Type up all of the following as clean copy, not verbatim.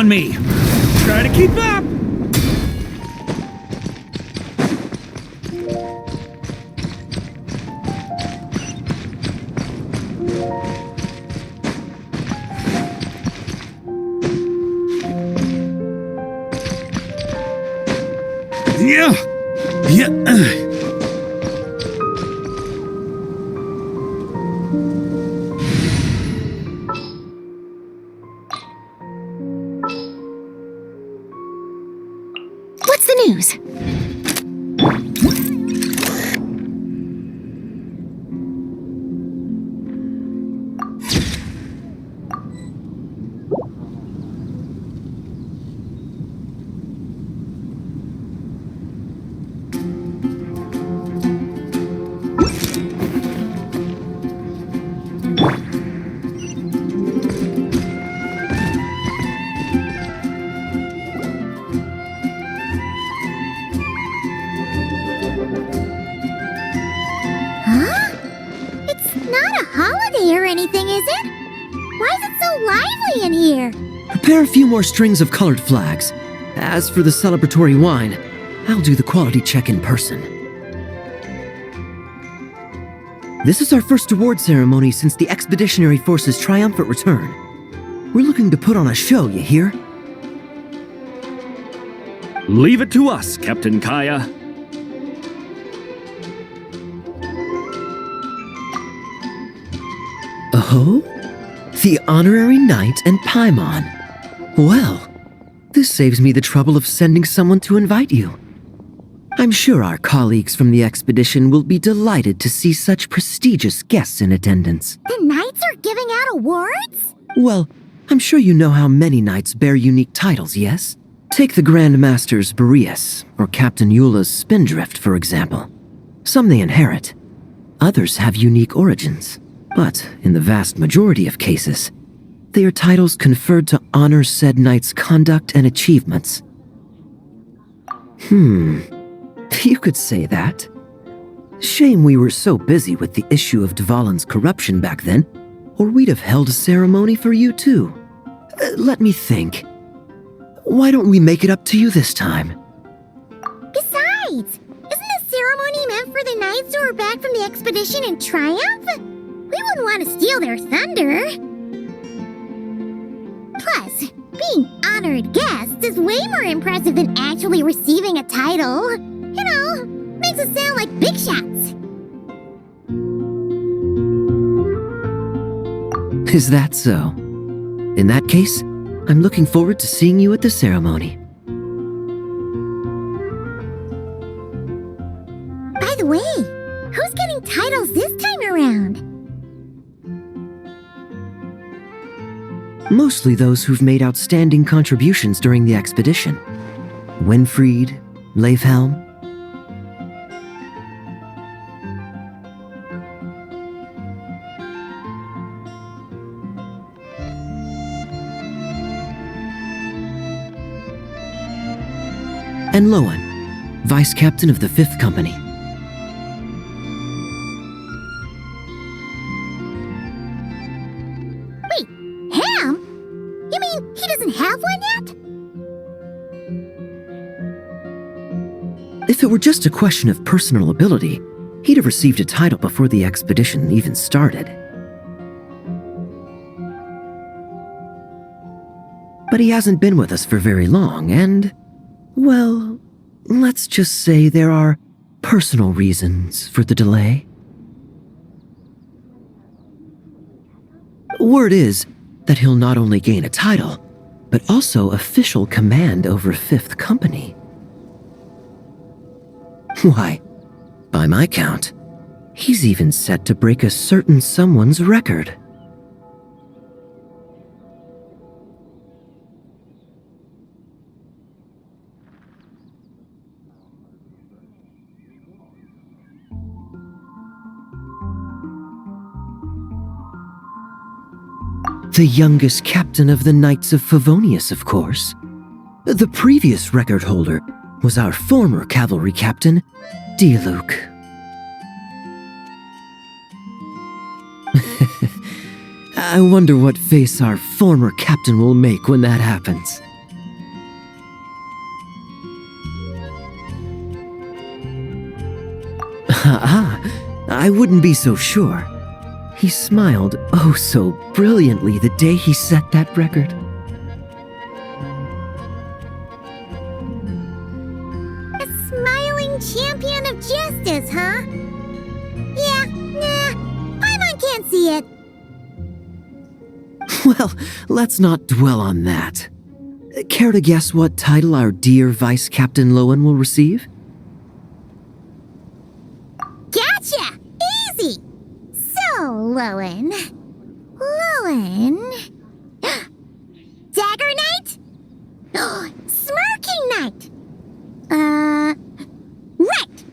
on me. Try to keep up! Yeah. What's the news? Or anything, is it? Why is it so lively in here? Prepare a few more strings of colored flags. As for the celebratory wine, I'll do the quality check in person. This is our first award ceremony since the Expeditionary Force's triumphant return. We're looking to put on a show, you hear? Leave it to us, Captain Kaya. Oh? The Honorary Knight and Paimon. Well, this saves me the trouble of sending someone to invite you. I'm sure our colleagues from the expedition will be delighted to see such prestigious guests in attendance. The knights are giving out awards? Well, I'm sure you know how many knights bear unique titles, yes? Take the Grand Master's Boreas, or Captain Eula's Spindrift, for example. Some they inherit. Others have unique origins. But in the vast majority of cases, they are titles conferred to honor said knight's conduct and achievements. You could say that. Shame we were so busy with the issue of Dvalin's corruption back then, or we'd have held a ceremony for you too. Let me think. Why don't we make it up to you this time? Besides, isn't the ceremony meant for the knights who are back from the expedition in triumph? We wouldn't want to steal their thunder. Plus, being honored guests is way more impressive than actually receiving a title. You know, makes us sound like big shots. Is that so? In that case, I'm looking forward to seeing you at the ceremony. By the way, who's getting titles this time around? Mostly those who've made outstanding contributions during the expedition. Winfried, Leifhelm. And Lohen, Vice Captain of the 5th Company. If it were just a question of personal ability, he'd have received a title before the expedition even started. But he hasn't been with us for very long, and, well, let's just say there are personal reasons for the delay. Word is that he'll not only gain a title, but also official command over 5th Company. Why, by my count, he's even set to break a certain someone's record. The youngest captain of the Knights of Favonius, of course. The previous record holder was our former cavalry captain, Diluc. I wonder what face our former captain will make when that happens. I wouldn't be so sure. He smiled oh so brilliantly the day he set that record. A smiling champion of justice, huh? Yeah, nah, Paimon can't see it. Well, let's not dwell on that. Care to guess what title our dear Vice Captain Lohen will receive? Gotcha! Easy! So, Lohen... Dagger Knight? Smirking Knight! Right!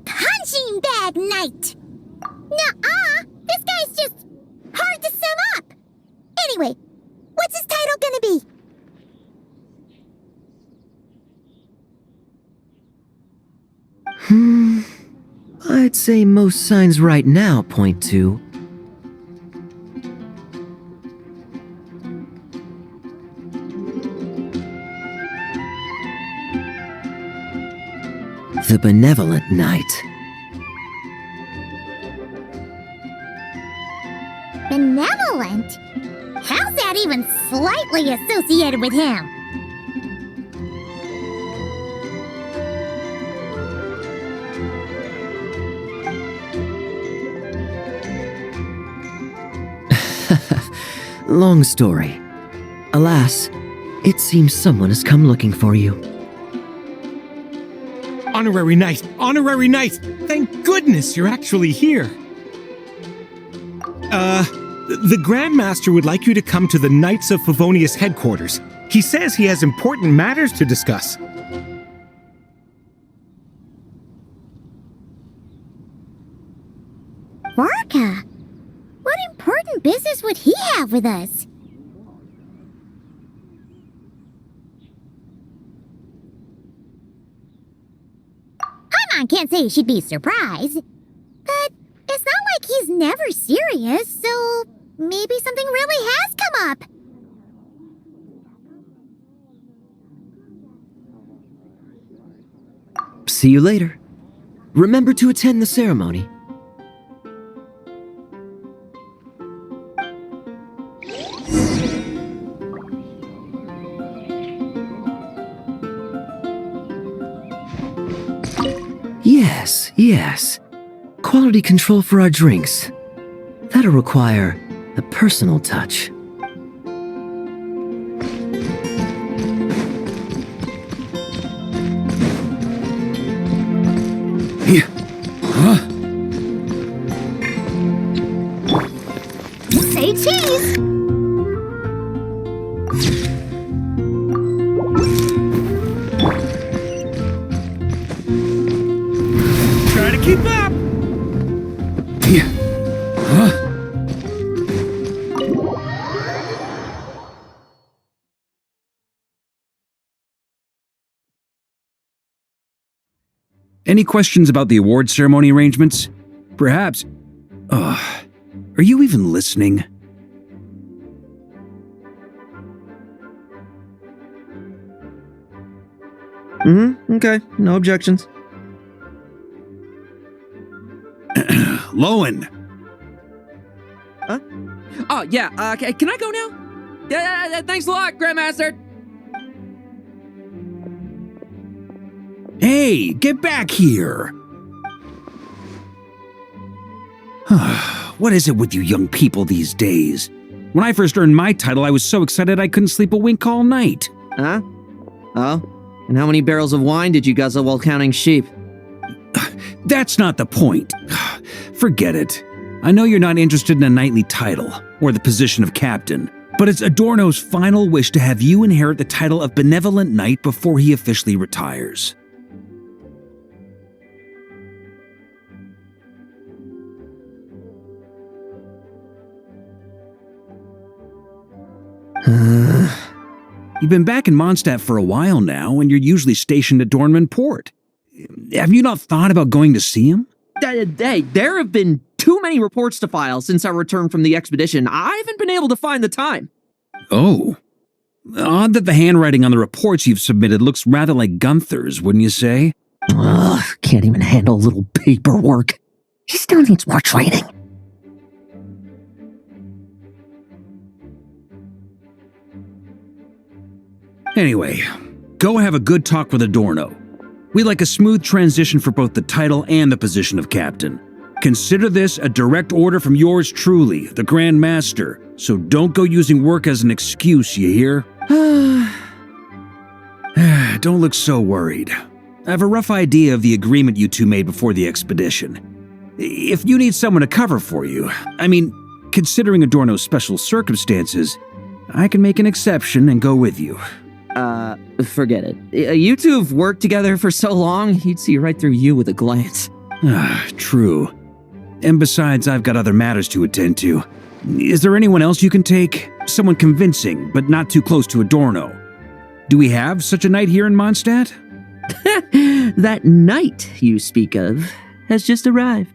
Punching Bag Knight! Nuh-uh! This guy's just hard to sum up! Anyway, what's his title gonna be? I'd say most signs right now point to... the Benevolent Knight. Benevolent? How's that even slightly associated with him? Long story. Alas, it seems someone has come looking for you. Honorary Knight! Honorary Knight! Thank goodness you're actually here! The Grandmaster would like you to come to the Knights of Favonius headquarters. He says he has important matters to discuss. Varka? What important business would he have with us? Paimon can't say she'd be surprised. But it's not like he's never serious, so maybe something really has come up. See you later. Remember to attend the ceremony. Yes. Quality control for our drinks. That'll require a personal touch. Say cheese! Try to keep up! Any questions about the award ceremony arrangements? Perhaps. Are you even listening? Okay. No objections. Lohen! Oh, yeah, can I go now? Yeah, thanks a lot, Grandmaster! Hey, get back here! What is it with you young people these days? When I first earned my title, I was so excited I couldn't sleep a wink all night. Huh? Oh? And how many barrels of wine did you guzzle while counting sheep? That's not the point. Forget it. I know you're not interested in a knightly title, or the position of captain, but it's Adorno's final wish to have you inherit the title of Benevolent Knight before he officially retires. You've been back in Mondstadt for a while now, and you're usually stationed at Dornman Port. Have you not thought about going to see him? Hey, there have been too many reports to file since I returned from the expedition. I haven't been able to find the time. Oh. Odd that the handwriting on the reports you've submitted looks rather like Gunther's, wouldn't you say? Ugh, can't even handle a little paperwork. He still needs more training. Anyway, go have a good talk with Adorno. We'd like a smooth transition for both the title and the position of captain. Consider this a direct order from yours truly, the Grand Master, so don't go using work as an excuse, you hear? Don't look so worried. I have a rough idea of the agreement you two made before the expedition. If you need someone to cover for you, considering Adorno's special circumstances, I can make an exception and go with you. Forget it. You two have worked together for so long, he'd see right through you with a glance. True. And besides, I've got other matters to attend to. Is there anyone else you can take? Someone convincing, but not too close to Adorno. Do we have such a knight here in Mondstadt? That knight you speak of has just arrived.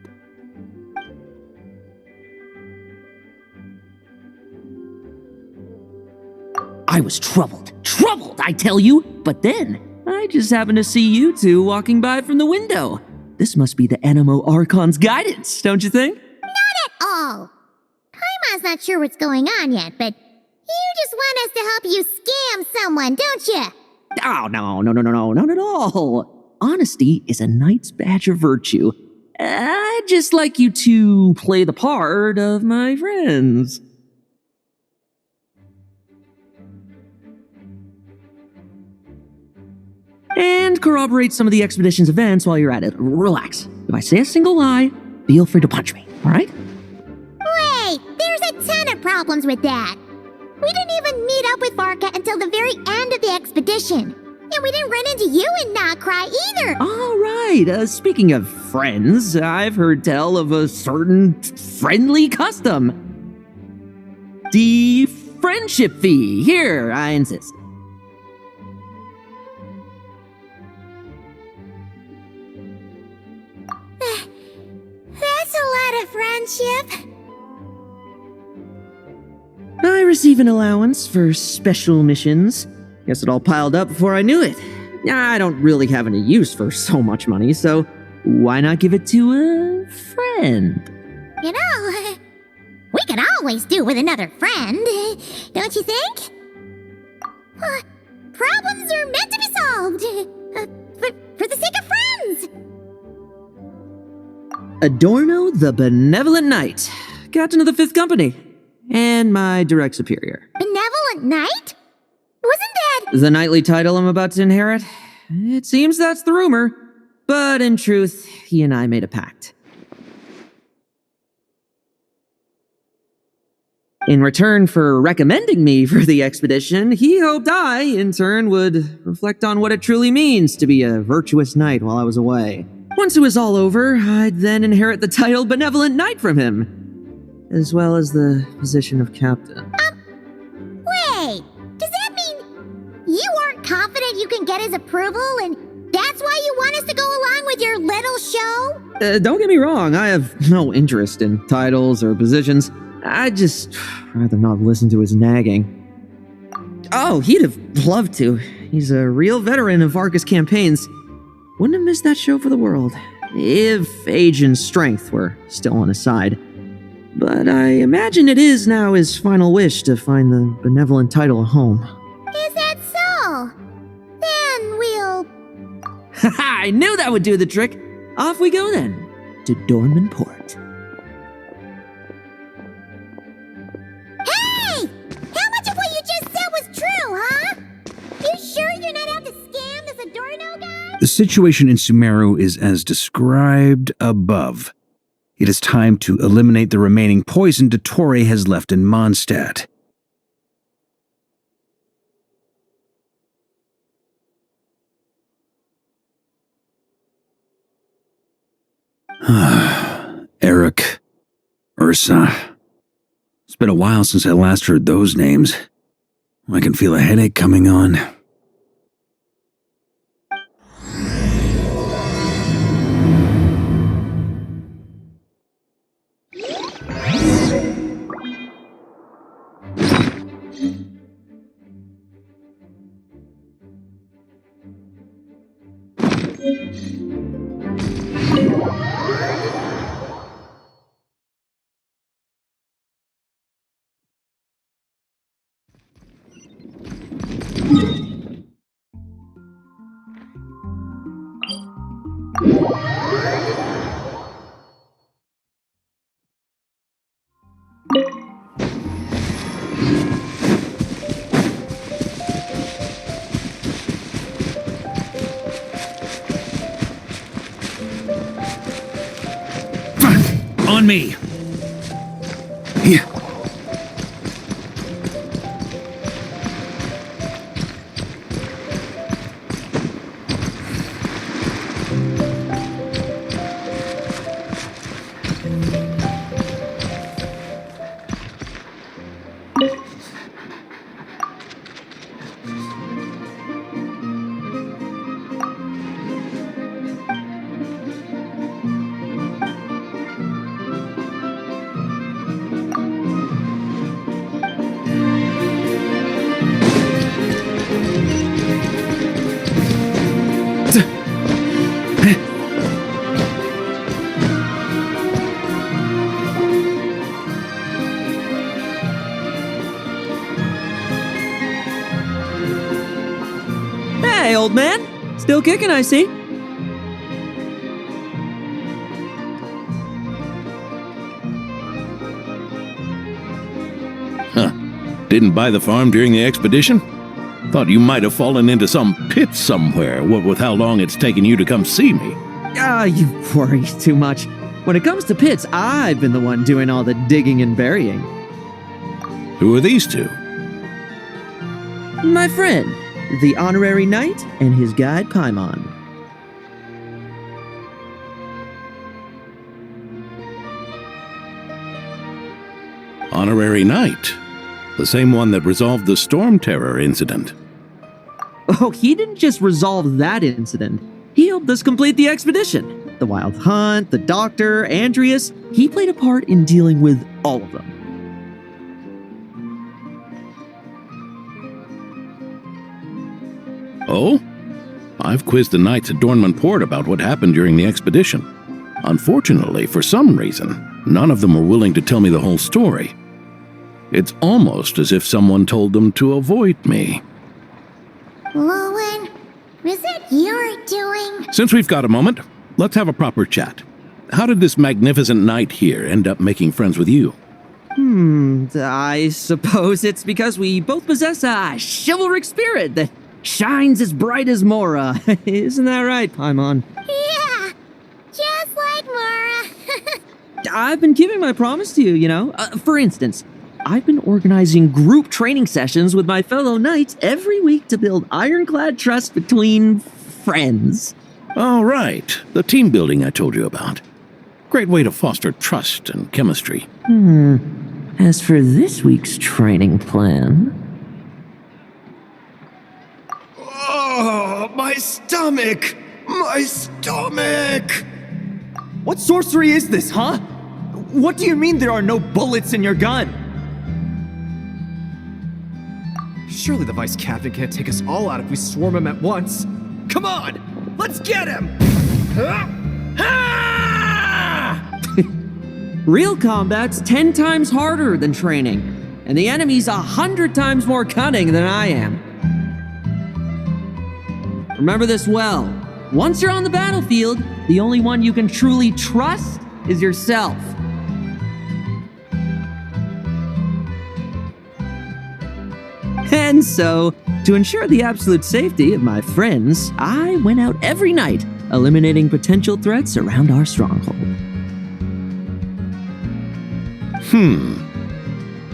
I was troubled, I tell you, but then I just happened to see you two walking by from the window. This must be the Animo Archon's guidance, don't you think? Oh, Kaima's not sure what's going on yet, but you just want us to help you scam someone, don't you? Oh, no, not at all. Honesty is a knight's badge of virtue. I'd just like you to play the part of my friends. And corroborate some of the expedition's events while you're at it. Relax. If I say a single lie, feel free to punch me, alright? Wait, there's a ton of problems with that. We didn't even meet up with Varka until the very end of the expedition. And we didn't run into you in Nokrai either. Alright, speaking of friends, I've heard tell of a certain friendly custom. The friendship fee. Here, I insist. That's a lot of friendship. I receive an allowance for special missions. Guess it all piled up before I knew it. I don't really have any use for so much money, so why not give it to a friend? You know, we could always do with another friend, don't you think? Problems are meant to be solved. For the sake of friends. Adorno the Benevolent Knight, Captain of the 5th Company, and my direct superior. Benevolent Knight? Wasn't that... The knightly title I'm about to inherit? It seems that's the rumor, but in truth, he and I made a pact. In return for recommending me for the expedition, he hoped I, in turn, would reflect on what it truly means to be a virtuous knight while I was away. Once it was all over, I'd then inherit the title Benevolent Knight from him, as well as the position of captain. Wait, does that mean you aren't confident you can get his approval and that's why you want us to go along with your little show? Don't get me wrong, I have no interest in titles or positions. I'd just rather not listen to his nagging. Oh, he'd have loved to. He's a real veteran of Varka's campaigns. Wouldn't have missed that show for the world, if age and strength were still on his side. But I imagine it is now his final wish to find the benevolent title a home. Is that so? Then we'll... Haha, I knew that would do the trick! Off we go then, to Dornman Port. Hey! How much of what you just said was true, huh? You sure you're not out to scam this Adorno guy? The situation in Sumeru is as described above. It is time to eliminate the remaining poison Dottore has left in Mondstadt. Eric, Ursa. It's been a while since I last heard those names. I can feel a headache coming on. On me! Yeah. Hey, old man. Still kicking, I see. Huh. Didn't buy the farm during the expedition? Thought you might have fallen into some pit somewhere, what with how long it's taken you to come see me. You worry too much. When it comes to pits, I've been the one doing all the digging and burying. Who are these two? My friend, the honorary knight, and his guide Paimon. Honorary Knight. The same one that resolved the Storm Terror incident. Oh, he didn't just resolve that incident. He helped us complete the expedition. The Wild Hunt, the Doctor, Andreas. He played a part in dealing with all of them. Oh? I've quizzed the knights at Dornman Port about what happened during the expedition. Unfortunately, for some reason, none of them were willing to tell me the whole story. It's almost as if someone told them to avoid me. Lohen, was it your doing? Since we've got a moment, let's have a proper chat. How did this magnificent knight here end up making friends with you? I suppose it's because we both possess a chivalric spirit that shines as bright as Mora. Isn't that right, Paimon? Yeah, just like Mora. I've been keeping my promise to you, you know. For instance, I've been organizing group training sessions with my fellow knights every week to build ironclad trust between friends. Oh, right. The team building I told you about. Great way to foster trust and chemistry. As for this week's training plan... Oh, my stomach! My stomach! What sorcery is this, huh? What do you mean there are no bullets in your gun? Surely the vice captain can't take us all out if we swarm him at once. Come on, let's get him! Real combat's 10 times harder than training, and the enemy's 100 times more cunning than I am. Remember this well. Once you're on the battlefield, the only one you can truly trust is yourself. And so, to ensure the absolute safety of my friends, I went out every night, eliminating potential threats around our stronghold.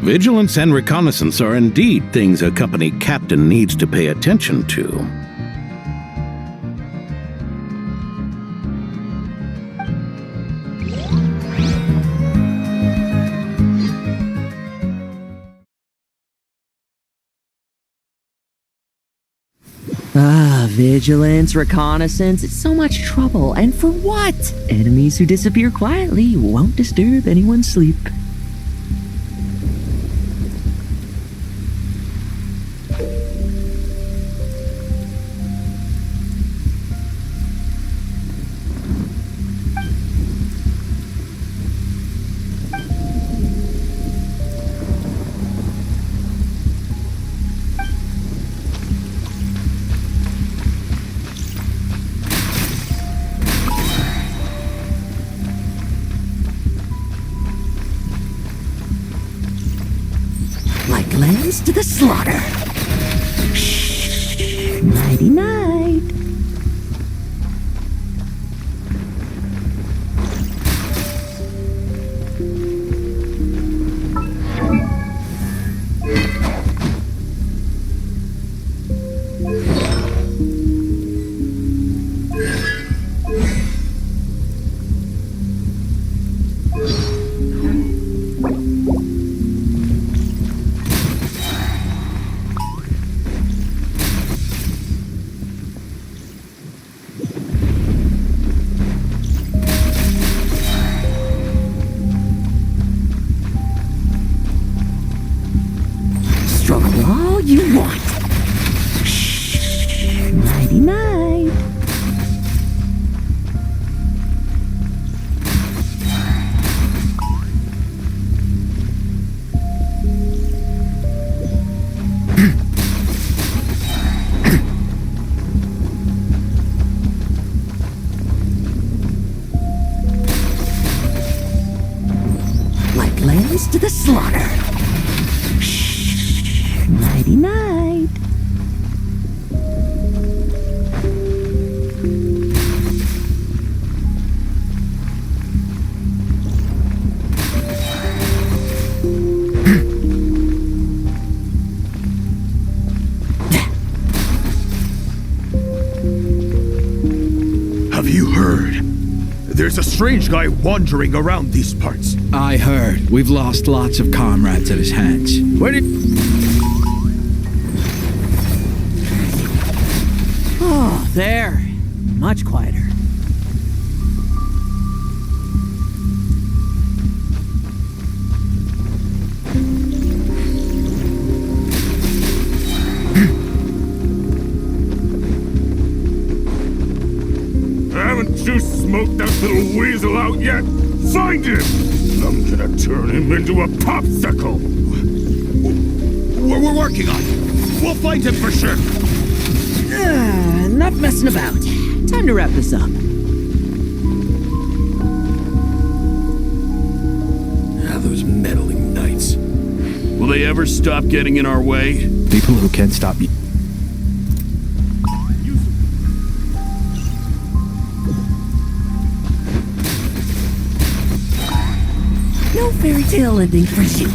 Vigilance and reconnaissance are indeed things a company captain needs to pay attention to. Vigilance, reconnaissance, it's so much trouble. And for what? Enemies who disappear quietly won't disturb anyone's sleep. lambs to the slaughter. Nighty night. Struggle all you want. Nighty night. Like lambs to the slaughter. Nighty night. Have you heard? There's a strange guy wandering around these parts. I heard. We've lost lots of comrades at his hands. Where did... Oh, there. Much quieter. Haven't you smoked that little weasel out yet? Find him! I'm gonna turn him into a popsicle! We're working on it. We'll find him for sure. Enough messing about. Time to wrap this up. Ah, those meddling knights. Will they ever stop getting in our way? People who can stop me. No fairy tale ending for you.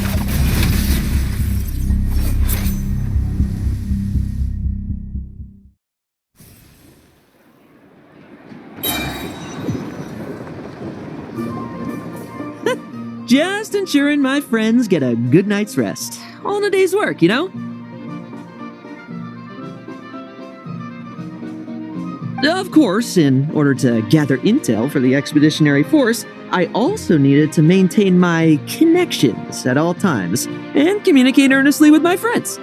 Just ensuring my friends get a good night's rest. All in a day's work, you know? Of course, in order to gather intel for the expeditionary force, I also needed to maintain my connections at all times and communicate earnestly with my friends.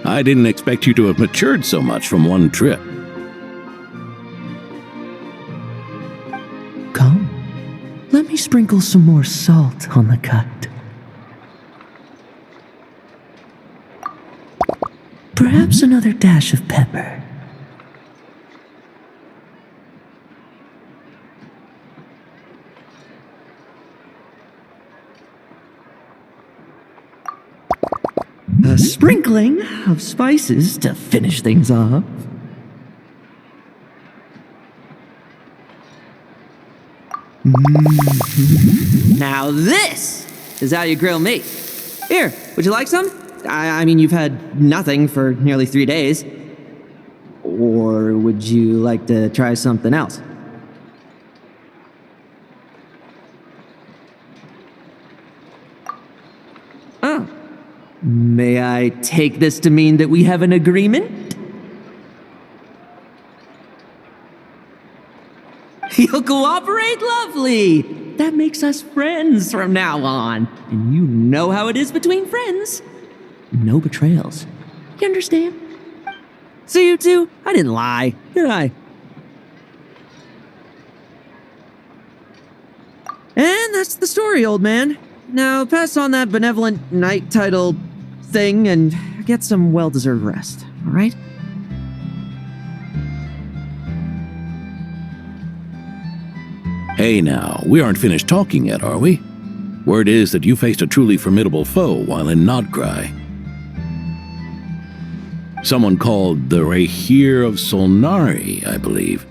I didn't expect you to have matured so much from one trip. Come, let me sprinkle some more salt on the cut. Perhaps another dash of pepper. A sprinkling of spices to finish things off. Now this is how you grill meat. Here, would you like some? I mean, you've had nothing for nearly 3 days. Or would you like to try something else? Oh. May I take this to mean that we have an agreement? You'll cooperate? Lovely! That makes us friends from now on. And you know how it is between friends. No betrayals. You understand? So you two, I didn't lie, did I? And that's the story, old man. Now pass on that benevolent knight title thing and get some well-deserved rest, all right? Hey now, we aren't finished talking yet, are we? Word is that you faced a truly formidable foe while in Nodcry. Someone called the Rahir of Solnari, I believe.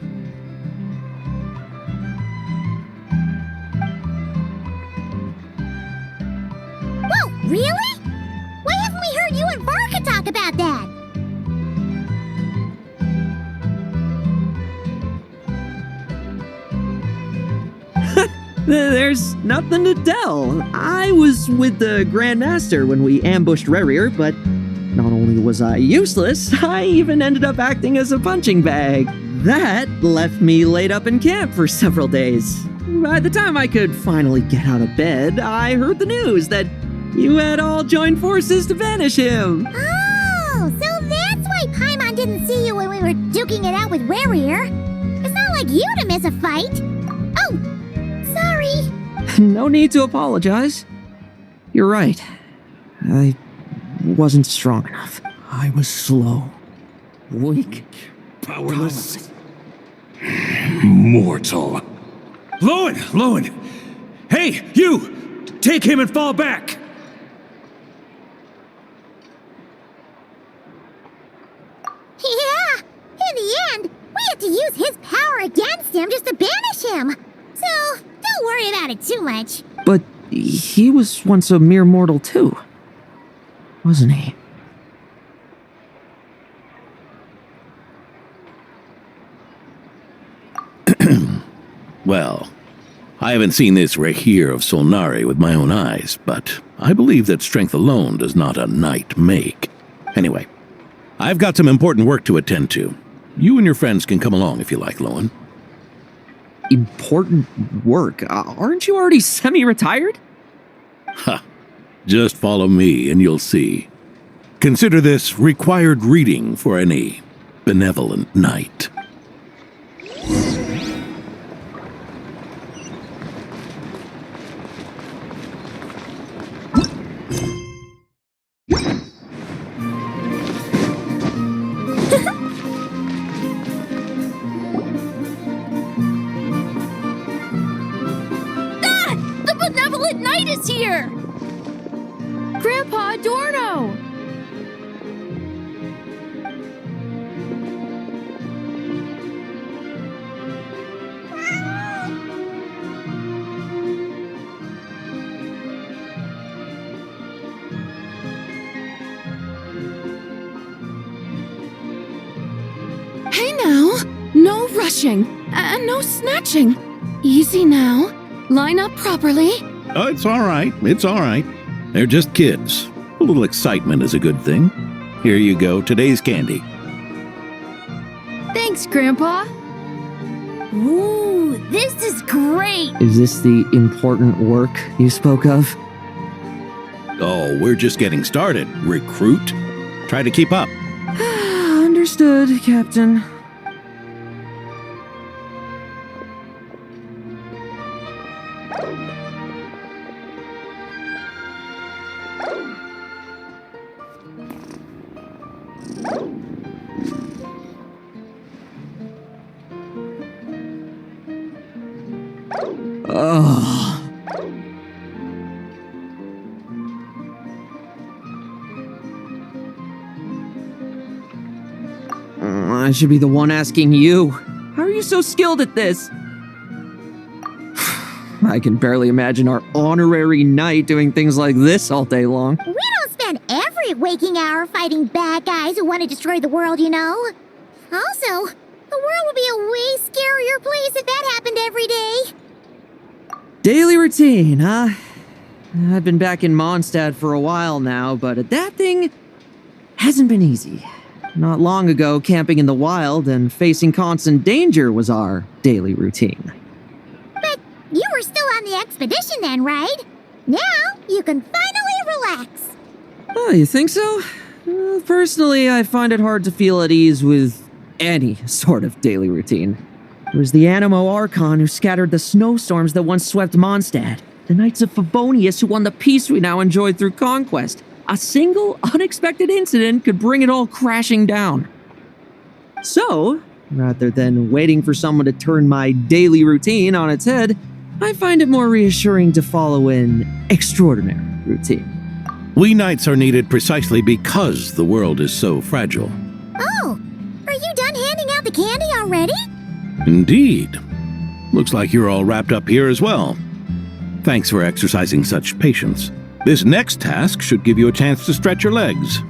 Whoa, really? Why haven't we heard you and Varka talk about that? There's nothing to tell. I was with the Grand Master when we ambushed Rerir, but not only was I useless, I even ended up acting as a punching bag. That left me laid up in camp for several days. By the time I could finally get out of bed, I heard the news that you had all joined forces to banish him. Oh, so that's why Paimon didn't see you when we were duking it out with Rerir. It's not like you to miss a fight. Oh, sorry. No need to apologize. You're right. I wasn't strong enough. I was slow, weak, Powerless. Mortal. Lohen! Hey, you! Take him and fall back! Yeah, in the end, we had to use his power against him just to banish him. So, don't worry about it too much. But he was once a mere mortal too, wasn't he? Well, I haven't seen this Rahir of Solnari with my own eyes, but I believe that strength alone does not a knight make. Anyway, I've got some important work to attend to. You and your friends can come along if you like, Lohen. Important work? Aren't you already semi-retired? Ha! Just follow me and you'll see. Consider this required reading for any benevolent knight. The benevolent knight is here! Grandpa Adorno! Hey now! No rushing, and no snatching. Easy now. Line up properly. Oh, it's all right. It's all right. They're just kids. A little excitement is a good thing. Here you go, today's candy. Thanks, Grandpa. Ooh, this is great. Is this the important work you spoke of? Oh, we're just getting started, recruit. Try to keep up. Understood, Captain. Oh. I should be the one asking you. How are you so skilled at this? I can barely imagine our honorary knight doing things like this all day long. We don't spend every waking hour fighting bad guys who want to destroy the world, you know. Also, the world would be a way scarier place if that happened every day. Daily routine, huh? I've been back in Mondstadt for a while now, but adapting hasn't been easy. Not long ago, camping in the wild and facing constant danger was our daily routine. But you were still on the expedition then, right? Now you can finally relax. Oh, you think so? Personally, I find it hard to feel at ease with any sort of daily routine. It was the Animo Archon who scattered the snowstorms that once swept Mondstadt. The Knights of Favonius who won the peace we now enjoy through conquest. A single, unexpected incident could bring it all crashing down. So, Rather than waiting for someone to turn my daily routine on its head, I find it more reassuring to follow an extraordinary routine. We knights are needed precisely because the world is so fragile. Oh, are you done handing out the candy already? Indeed. Looks like you're all wrapped up here as well. Thanks for exercising such patience. This next task should give you a chance to stretch your legs.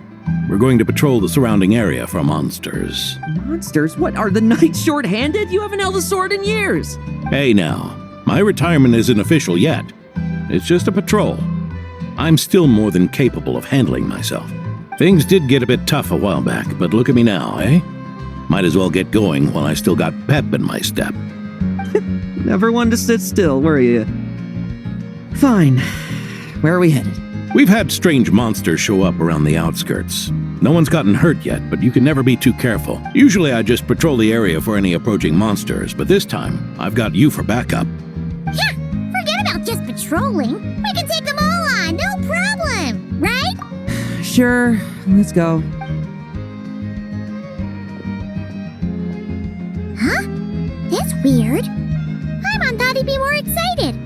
We're going to patrol the surrounding area for monsters. Monsters? What, are the knights short-handed? You haven't held a sword in years. Hey now, my retirement isn't official yet. It's just a patrol. I'm still more than capable of handling myself. Things did get a bit tough a while back, but look at me now, eh? Might as well get going while I still got pep in my step. Never one to sit still, were you? Fine. Where are we headed? We've had strange monsters show up around the outskirts. No one's gotten hurt yet, but you can never be too careful. Usually I just patrol the area for any approaching monsters, but this time I've got you for backup. Yeah, forget about just patrolling. We can take them all on, no problem, right? Sure, let's go. Huh? That's weird. Paimon thought he'd be more excited.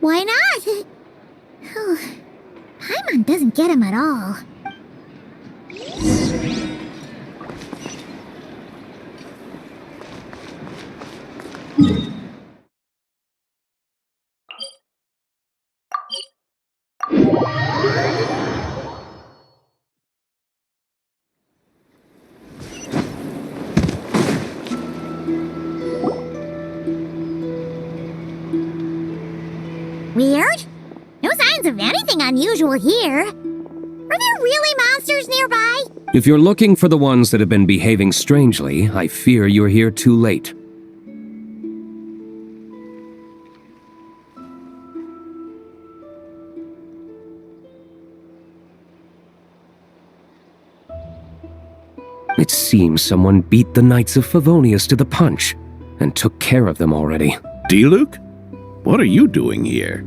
Why not? Paimon doesn't get him at all. Weird? No signs of anything unusual here. Are there really monsters nearby? If you're looking for the ones that have been behaving strangely, I fear you're here too late. It seems someone beat the Knights of Favonius to the punch, and took care of them already. D-Luke? What are you doing here?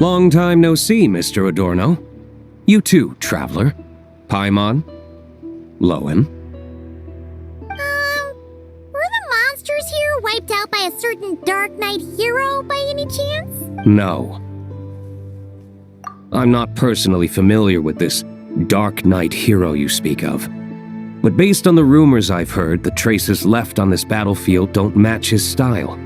Long time no see, Mr. Adorno. You too, traveler. Paimon. Lohen. Were the monsters here wiped out by a certain Dark Knight hero by any chance? No. I'm not personally familiar with this Dark Knight hero you speak of. But based on the rumors I've heard, the traces left on this battlefield don't match his style.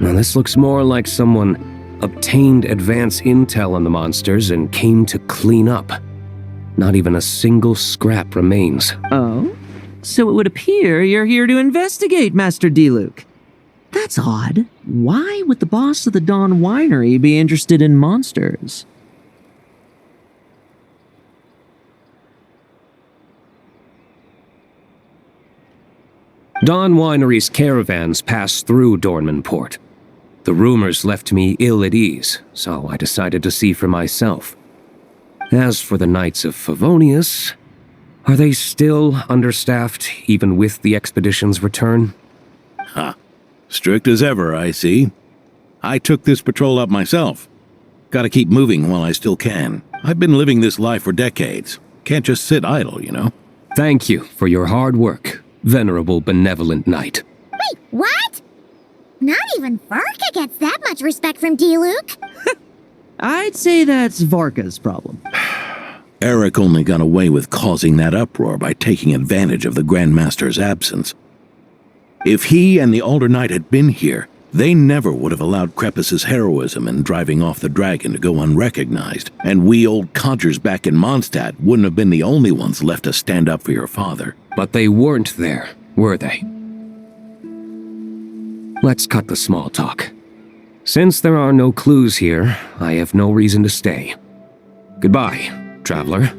Now this looks more like someone obtained advance intel on the monsters and came to clean up. Not even a single scrap remains. Oh? So it would appear you're here to investigate, Master D-Luke. That's odd. Why would the boss of the Dawn Winery be interested in monsters? Dawn Winery's caravans pass through Dornman Port. The rumors left me ill at ease, so I decided to see for myself. As for the Knights of Favonius, are they still understaffed even with the expedition's return? Ha. Strict as ever, I see. I took this patrol up myself. Gotta keep moving while I still can. I've been living this life for decades. Can't just sit idle, you know? Thank you for your hard work, venerable benevolent knight. Wait, what? Not even Varka gets that much respect from D-Luke. I'd say that's Varka's problem. Eric only got away with causing that uproar by taking advantage of the Grandmaster's absence. If he and the Alder Knight had been here, they never would have allowed Krepus's heroism in driving off the dragon to go unrecognized, and we old codgers back in Mondstadt wouldn't have been the only ones left to stand up for your father. But they weren't there, were they? Let's cut the small talk. Since there are no clues here, I have no reason to stay. Goodbye, traveler,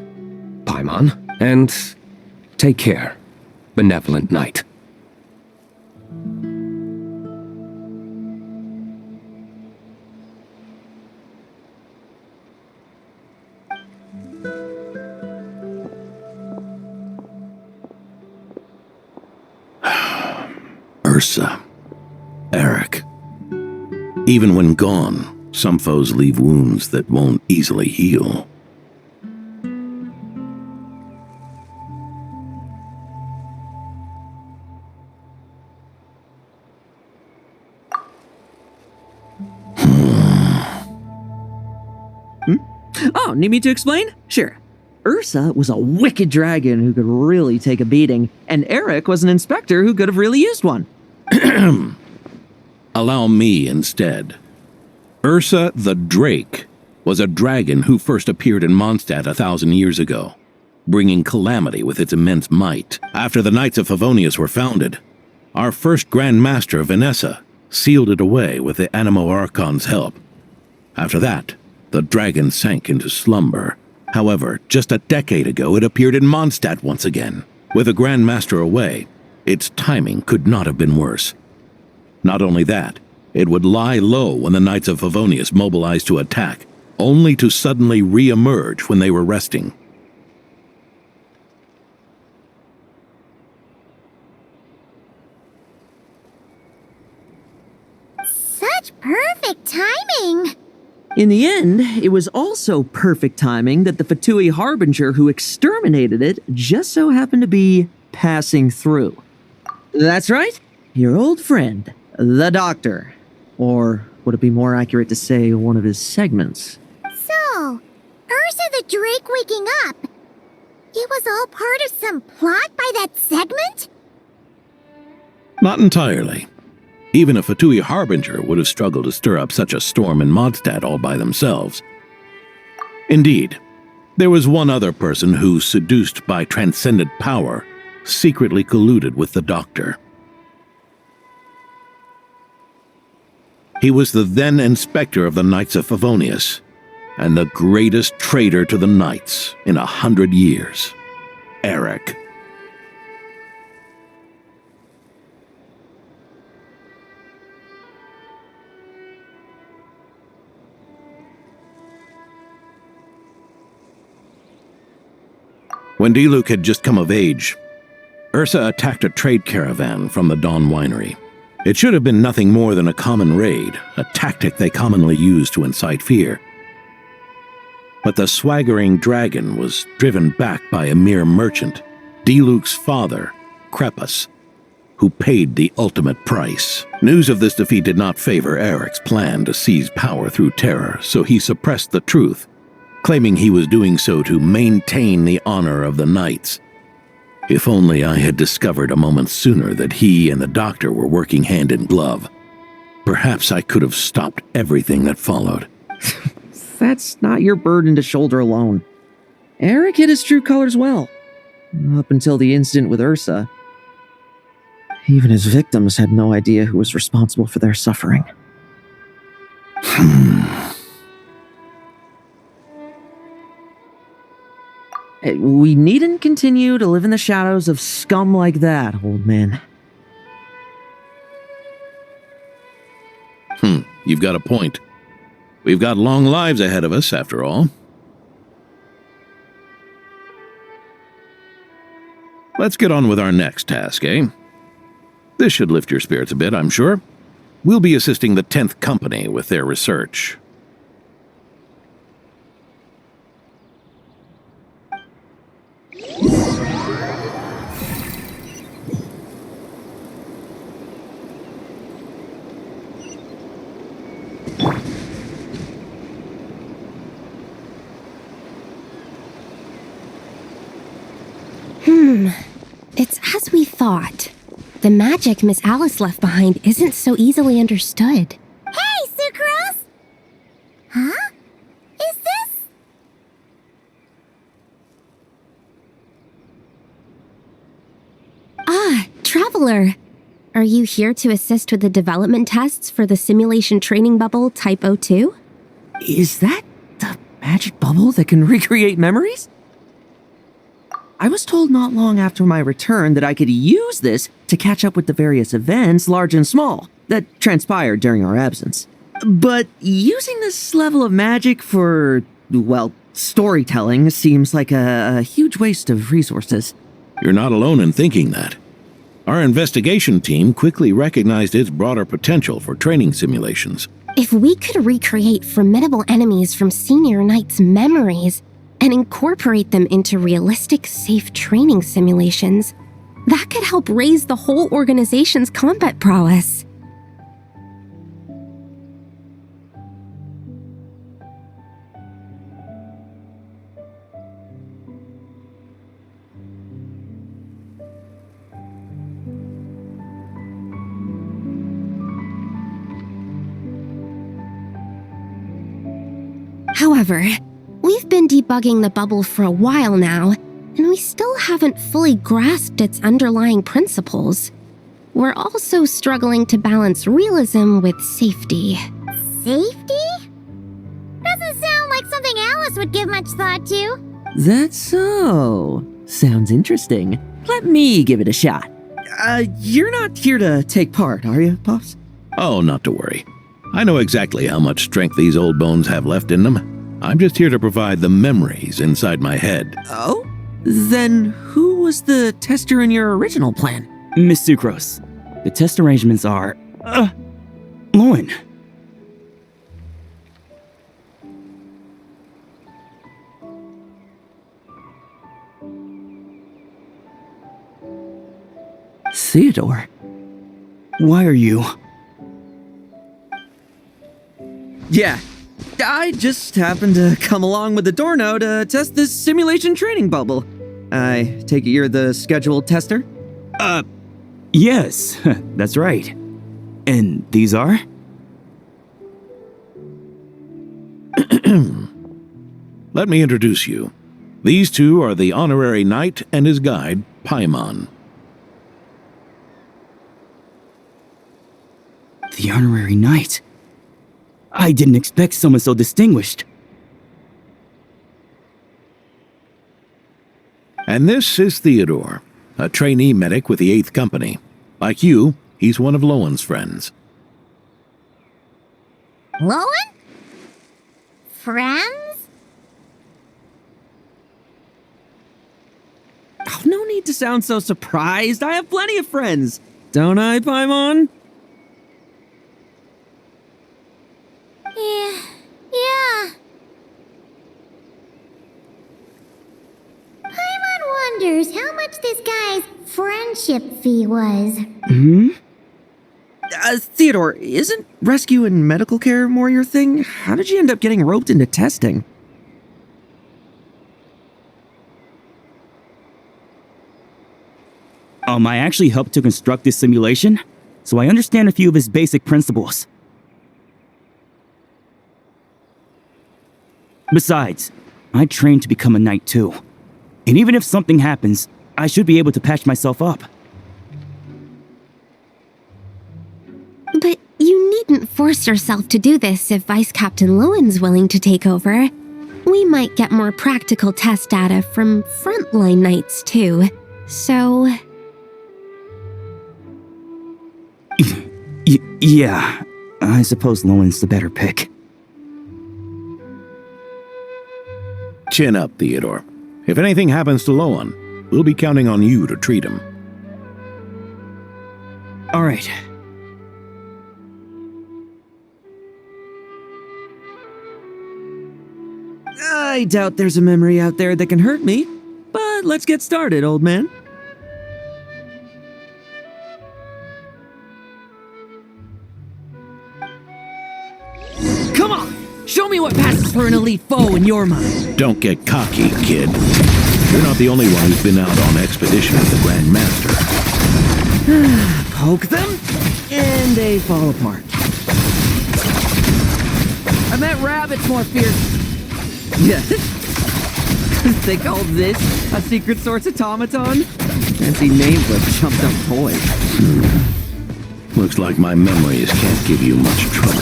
Paimon, and take care, benevolent knight. Ursa. Eric. Even when gone, some foes leave wounds that won't easily heal. Oh, need me to explain? Sure. Ursa was a wicked dragon who could really take a beating, and Eric was an inspector who could have really used one. Allow me instead. Ursa the Drake was a dragon who first appeared in Mondstadt 1,000 years ago, bringing calamity with its immense might. After the Knights of Favonius were founded, our first Grand Master, Vanessa, sealed it away with the Animo Archon's help. After that, the dragon sank into slumber. However, just a decade ago it appeared in Mondstadt once again. With the Grand Master away, its timing could not have been worse. Not only that, it would lie low when the Knights of Favonius mobilized to attack, only to suddenly re-emerge when they were resting. Such perfect timing! In the end, it was also perfect timing that the Fatui Harbinger who exterminated it just so happened to be passing through. That's right, your old friend, the Doctor. Or would it be more accurate to say one of his segments? So, Ursa the Drake waking up. It was all part of some plot by that segment? Not entirely. Even a Fatui Harbinger would have struggled to stir up such a storm in Mondstadt all by themselves. Indeed, there was one other person who, seduced by transcendent power, secretly colluded with the Doctor. He was the then Inspector of the Knights of Favonius, and the greatest traitor to the Knights in 100 years, Eric. When Diluc had just come of age, Ursa attacked a trade caravan from the Dawn Winery. It should have been nothing more than a common raid, a tactic they commonly use to incite fear. But the swaggering dragon was driven back by a mere merchant, Diluc's father, Lepus, who paid the ultimate price. News of this defeat did not favor Eric's plan to seize power through terror, so he suppressed the truth, claiming he was doing so to maintain the honor of the Knights. If only I had discovered a moment sooner that he and the Doctor were working hand in glove. Perhaps I could have stopped everything that followed. That's not your burden to shoulder alone. Eric hid his true colors well. Up until the incident with Ursa. Even his victims had no idea who was responsible for their suffering. We needn't continue to live in the shadows of scum like that, old man. You've got a point. We've got long lives ahead of us, after all. Let's get on with our next task, eh? This should lift your spirits a bit, I'm sure. We'll be assisting the 10th Company with their research. It's as we thought. The magic Miss Alice left behind isn't so easily understood. Hey, Sucrose! Huh? Is this... Ah, Traveler! Are you here to assist with the development tests for the simulation training bubble Type 02? Is that the magic bubble that can recreate memories? I was told not long after my return that I could use this to catch up with the various events, large and small, that transpired during our absence. But using this level of magic for, well, storytelling seems like a huge waste of resources. You're not alone in thinking that. Our investigation team quickly recognized its broader potential for training simulations. If we could recreate formidable enemies from Senior Knight's memories and incorporate them into realistic, safe training simulations, that could help raise the whole organization's combat prowess. However, we've been debugging the bubble for a while now, and we still haven't fully grasped its underlying principles. We're also struggling to balance realism with safety. Safety? Doesn't sound like something Alice would give much thought to. That's so. Sounds interesting. Let me give it a shot. You're not here to take part, are you, Pops? Oh, not to worry. I know exactly how much strength these old bones have left in them. I'm just here to provide the memories inside my head. Oh? Then who was the tester in your original plan? Miss Sucrose, the test arrangements are... Lohen. Theodore. Why are you... Yeah, I just happened to come along with the Dorno to test this simulation training bubble. I take it you're the scheduled tester? Yes, that's right. And these are? Let me introduce you. These two are the honorary knight and his guide, Paimon. The honorary knight. I didn't expect someone so distinguished. And this is Theodore, a trainee medic with the 8th Company. Like you, he's one of Lowen's friends. Lowen? Friends? Oh, no need to sound so surprised. I have plenty of friends. Don't I, Paimon? Yeah. Paimon wonders how much this guy's friendship fee was. Theodore, isn't rescue and medical care more your thing? How did you end up getting roped into testing? I actually helped to construct this simulation, so I understand a few of its basic principles. Besides, I trained to become a knight too. And even if something happens, I should be able to patch myself up. But you needn't force yourself to do this if Vice Captain Lowen's willing to take over. We might get more practical test data from frontline knights too. So... Yeah, I suppose Lowen's the better pick. Chin up, Theodore. If anything happens to Lowen, we'll be counting on you to treat him. All right. I doubt there's a memory out there that can hurt me, but let's get started, old man. Come on! Show me what passes for an elite foe in your mind. Don't get cocky, kid. You're not the only one who's been out on expedition with the Grand Master. Poke them, and they fall apart. I met rabbits more fierce. Yeah. They called this a secret source automaton? Fancy name for a chumped up toy. Looks like my memories can't give you much trouble.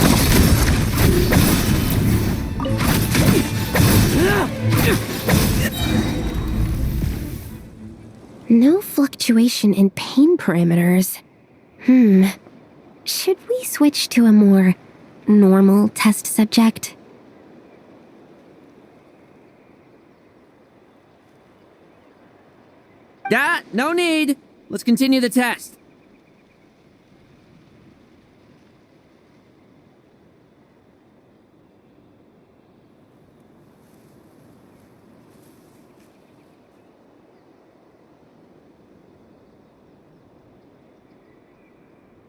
no fluctuation in pain parameters. Should we switch to a more normal test subject? No need. let's continue the test.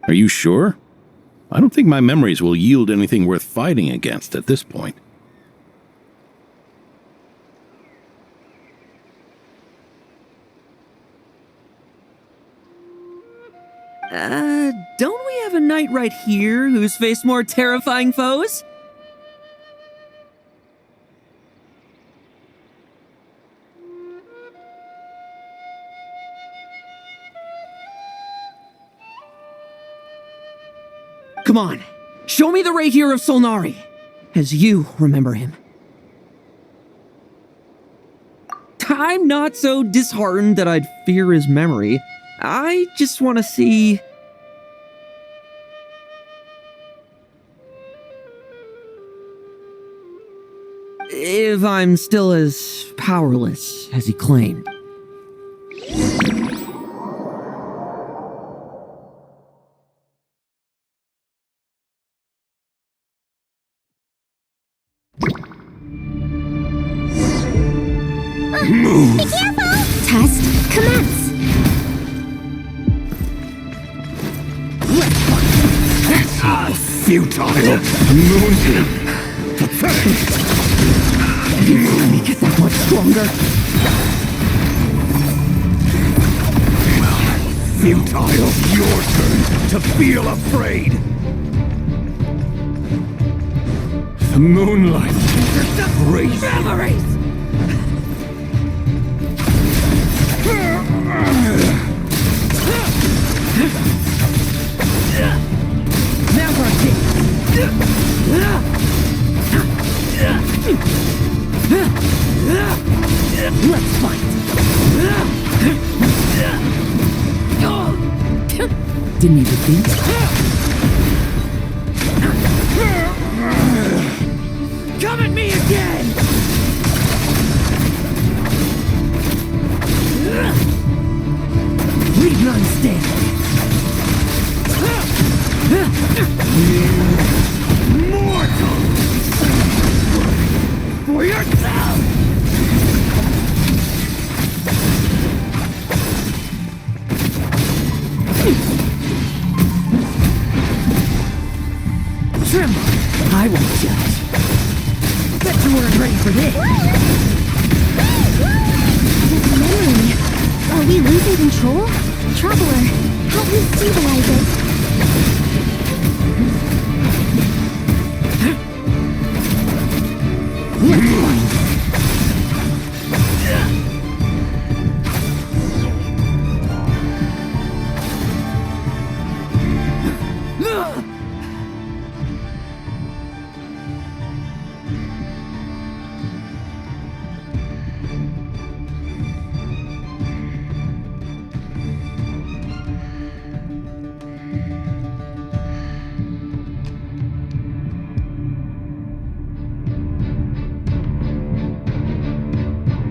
Are you sure? I don't think my memories will yield anything worth fighting against at this point. Don't we have a knight right here who's faced more terrifying foes? Come on, show me the Rapier of Solnari, as you remember him. I'm not so disheartened that I'd fear his memory. I just want to see... if I'm still as powerless as he claimed. Be careful! Test commence. Futile! Moon! Pathetic! Make it that much stronger. Futile! Your turn to feel afraid! The moonlight! Crazy! Memories! Never Let's fight! Didn't even think? Come at me again! Leave none standing! Mortal! For yourself! Tremble! I won't judge. Bet you weren't ready for this. His memory. Are we losing control? Traveler, help me stabilize it.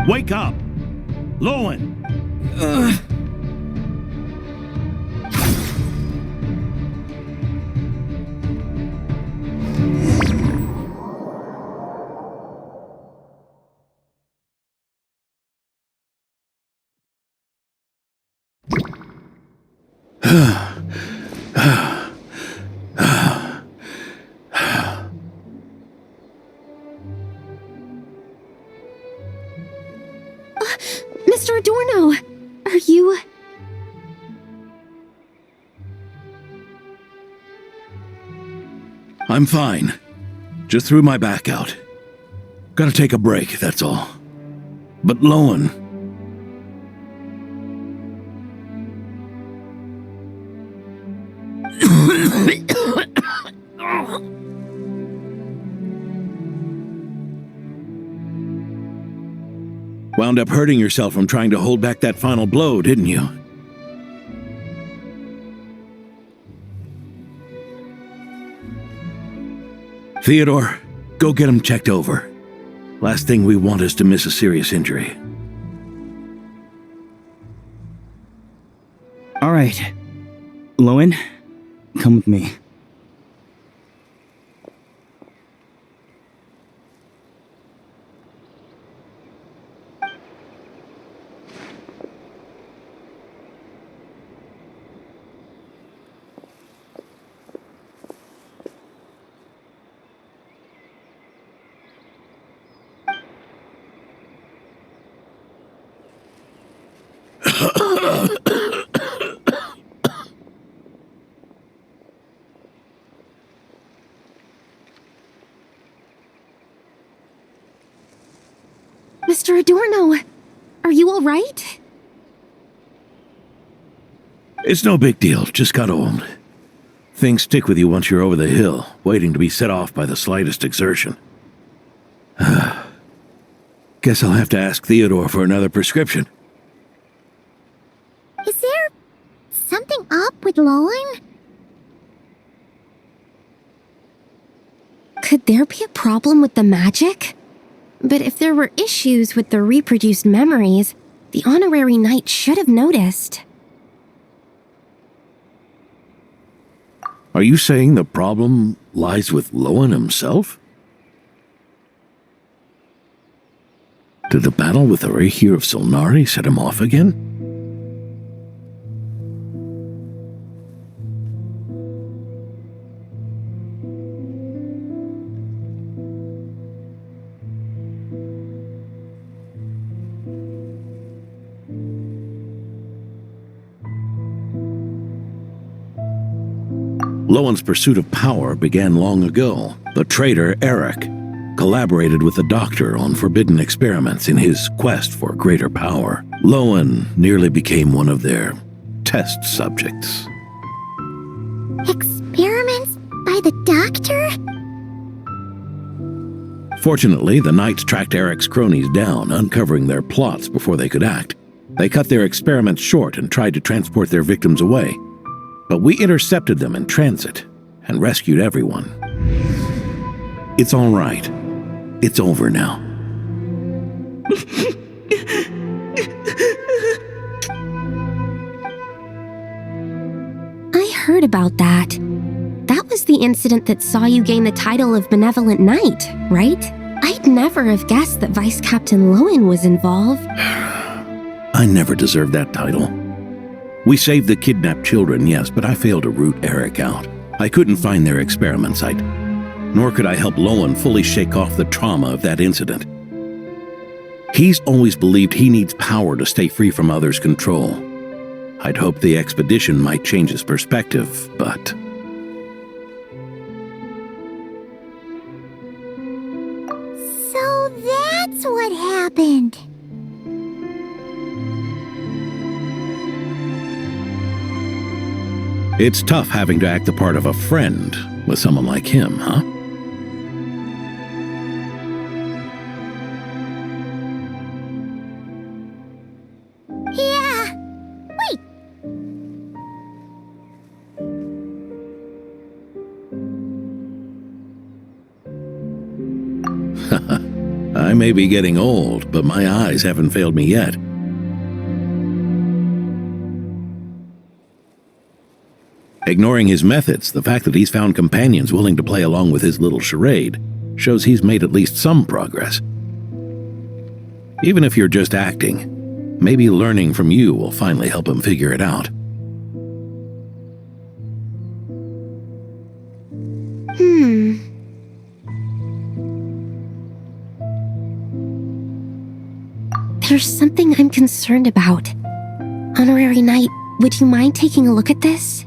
Wake up! Lohen! Mr. Adorno, are you... I'm fine. Just threw my back out. Gotta take a break, that's all. But Lohen... Wound up hurting yourself from trying to hold back that final blow, didn't you? Theodore, go get him checked over. Last thing we want is to miss a serious injury. All right. Lohen, come with me. Mr. Adorno, are you all right? It's no big deal, just got old. Things stick with you once you're over the hill, waiting to be set off by the slightest exertion. Guess I'll have to ask Theodore for another prescription. Is there something up with Lohen? Could there be a problem with the magic? But if there were issues with the reproduced memories, the honorary knight should have noticed. Are you saying the problem lies with Lohen himself? Did the battle with the Rahir of Solnari set him off again? Lowen's pursuit of power began long ago. The traitor, Eric, collaborated with the Doctor on forbidden experiments in his quest for greater power. Lohen nearly became one of their test subjects. Experiments by the Doctor? Fortunately, the Knights tracked Eric's cronies down, uncovering their plots before they could act. They cut their experiments short and tried to transport their victims away. But we intercepted them in transit and rescued everyone. It's all right. It's over now. I heard about that. That was the incident that saw you gain the title of Benevolent Knight, right? I'd never have guessed that Vice Captain Lohen was involved. I never deserved that title. We saved the kidnapped children, yes, but I failed to root Eric out. I couldn't find their experiment site, nor could I help Lohen fully shake off the trauma of that incident. He's always believed he needs power to stay free from others' control. I'd hoped the expedition might change his perspective, but... So that's what happened. It's tough having to act the part of a friend with someone like him, huh? Yeah. Wait. I may be getting old, but my eyes haven't failed me yet. Ignoring his methods, the fact that he's found companions willing to play along with his little charade shows he's made at least some progress. Even if you're just acting, maybe learning from you will finally help him figure it out. There's something I'm concerned about. Honorary Knight, would you mind taking a look at this?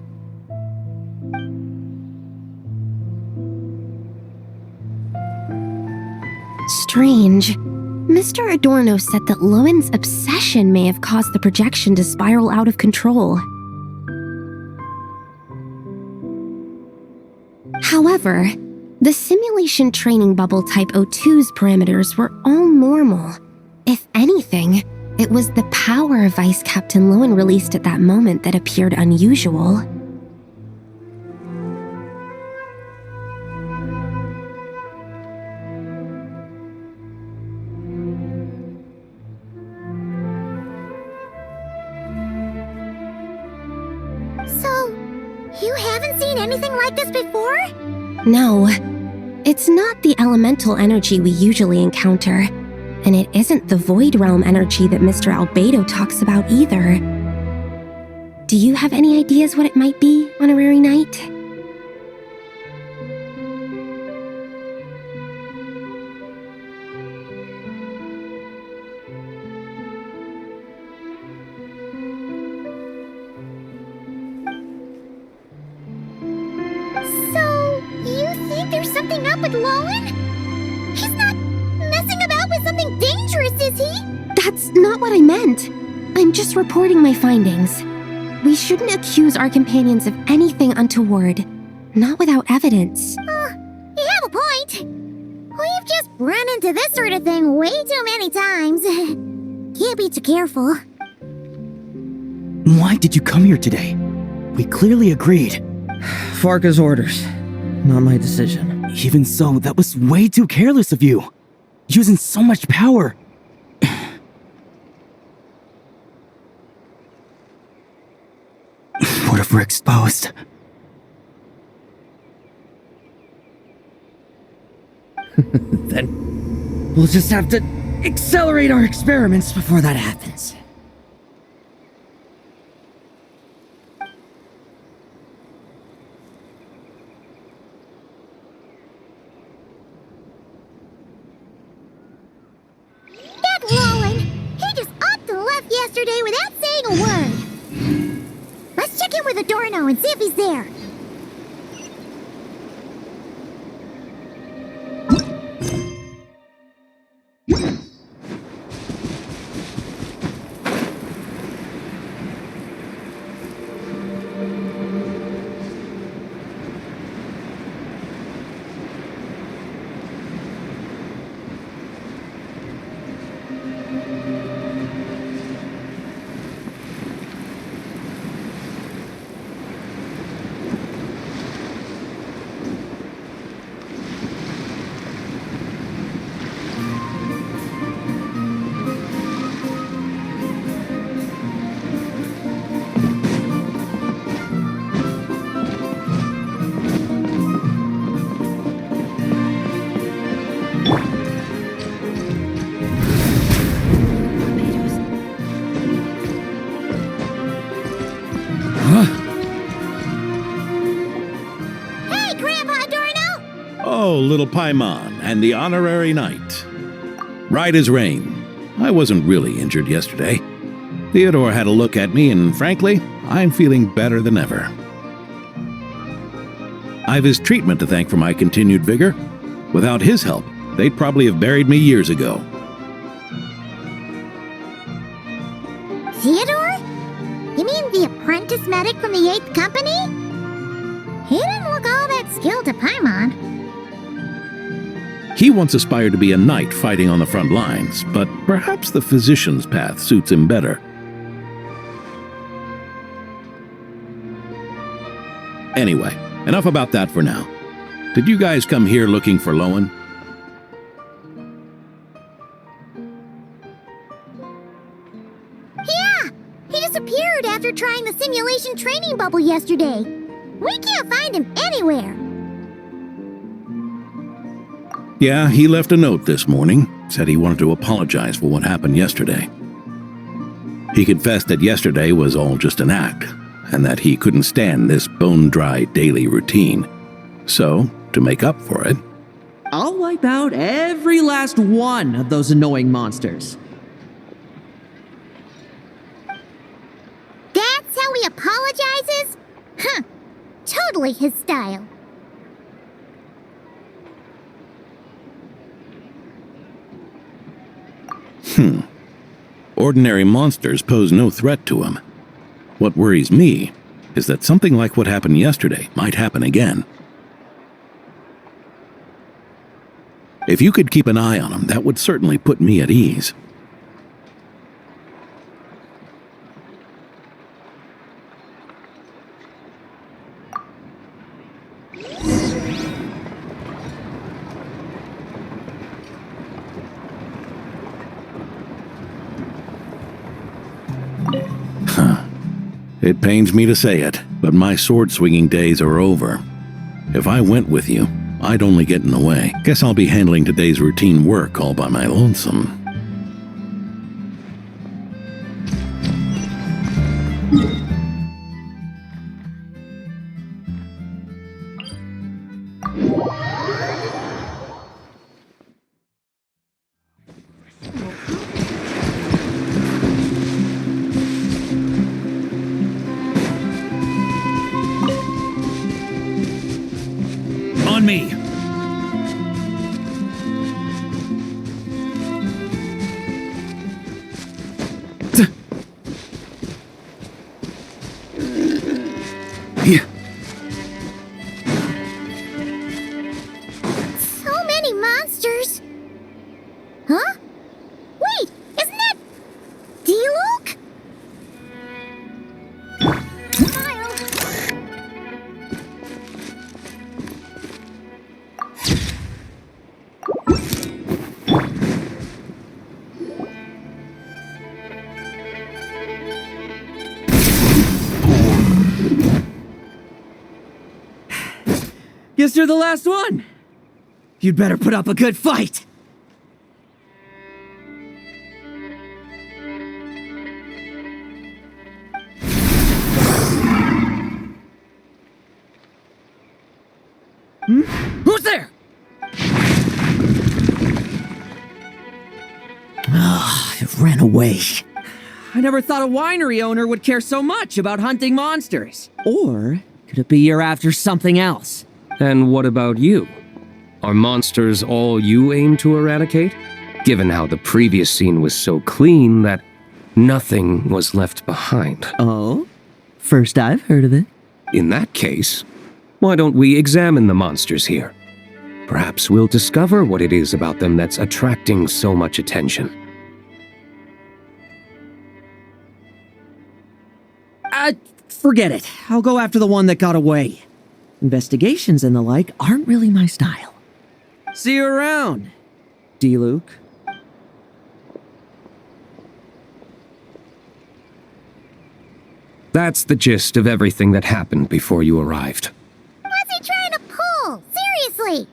Strange. Mr. Adorno said that Lowen's obsession may have caused the projection to spiral out of control. However, the simulation training bubble type O2's parameters were all normal. If anything, it was the power Vice Captain Lohen released at that moment that appeared unusual. anything like this before? No, it's not the elemental energy we usually encounter, and it isn't the Void Realm energy that Mr. Albedo talks about either. Do you have any ideas what it might be, Honorary Knight? So, you think there's something up with Lohen? He's not messing about with something dangerous, is he? That's not what I meant. I'm just reporting my findings. We shouldn't accuse our companions of anything untoward, not without evidence. You have a point. We've just run into this sort of thing way too many times. Can't be too careful. Why did you come here today? We clearly agreed. Farka's orders, not my decision. Even so, that was way too careless of you. Using so much power. What if we're exposed? Then we'll just have to accelerate our experiments before that happens. That Lohen! He just up and left yesterday without saying a word. Let's check in with Adorno and see if he's there. Hey, Grandpa Adorno! Oh, little Paimon and the honorary knight. Right as rain. I wasn't really injured yesterday. Theodore had a look at me, and frankly, I'm feeling better than ever. I've his treatment to thank for my continued vigor. Without his help, they'd probably have buried me years ago. Theodore? You mean the apprentice medic from the 8th Company? He didn't look all that skilled to Paimon. He once aspired to be a knight fighting on the front lines, but perhaps the physician's path suits him better. Anyway, enough about that for now. Did you guys come here looking for Lohen? Yeah! He disappeared after trying the simulation training bubble yesterday. We can't find him anywhere. Yeah, he left a note this morning. Said he wanted to apologize for what happened yesterday. He confessed that yesterday was all just an act, and that he couldn't stand this bone-dry daily routine. So, to make up for it, I'll wipe out every last one of those annoying monsters. That's how he apologizes? Huh. Totally his style. Ordinary monsters pose no threat to him. What worries me is that something like what happened yesterday might happen again. If you could keep an eye on him, that would certainly put me at ease. It pains me to say it, but my sword-swinging days are over. If I went with you, I'd only get in the way. Guess I'll be handling today's routine work all by my lonesome. On me! Yeah. So many monsters. Huh? Wait, isn't that D-Luke? Smile. Guess you're the last one. You'd better put up a good fight. Who's there? It ran away. I never thought a winery owner would care so much about hunting monsters. Or could it be you're after something else? And what about you? Are monsters all you aim to eradicate? Given how the previous scene was so clean that nothing was left behind. Oh? First I've heard of it. In that case, why don't we examine the monsters here? Perhaps we'll discover what it is about them that's attracting so much attention. Forget it. I'll go after the one that got away. Investigations and the like aren't really my style. See you around, D-Luke. That's the gist of everything that happened before you arrived. What's he trying to pull? Seriously.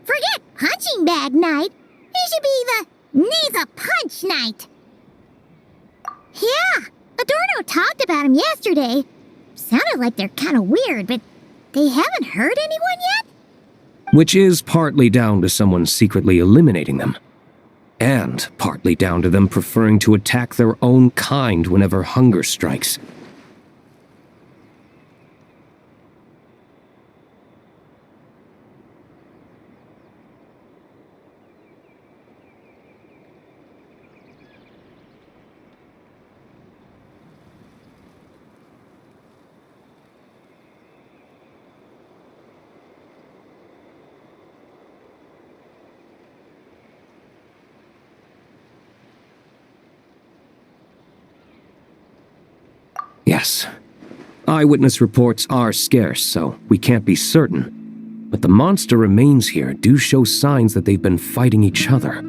Forget punching bag night. It should be the needs a punch night. Yeah, Adorno talked about him yesterday. Sounded like they're kind of weird, but they haven't hurt anyone yet? Which is partly down to someone secretly eliminating them. And partly down to them preferring to attack their own kind whenever hunger strikes. Yes. Eyewitness reports are scarce, so we can't be certain. But the monster remains here do show signs that they've been fighting each other.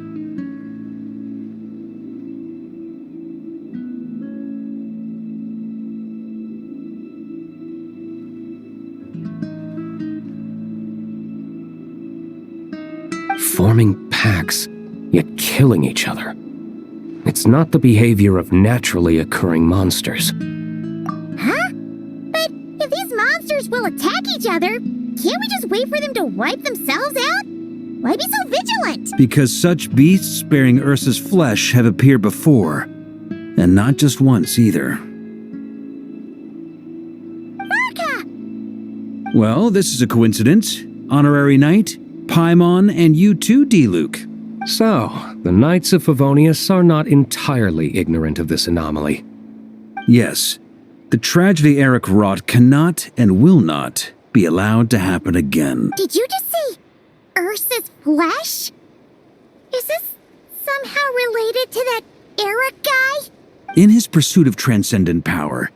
Forming packs, yet killing each other. It's not the behavior of naturally occurring monsters. Huh? But if these monsters will attack each other, can't we just wait for them to wipe themselves out? Why be so vigilant? Because such beasts bearing Ursa's flesh have appeared before. And not just once either. Varka! Well, this is a coincidence. Honorary Knight, Paimon, and you too, D-Luke. So, the Knights of Favonius are not entirely ignorant of this anomaly. Yes. The tragedy Eric wrought cannot and will not be allowed to happen again. Did you just say Ursa's flesh? Is this somehow related to that Eric guy? In his pursuit of transcendent power,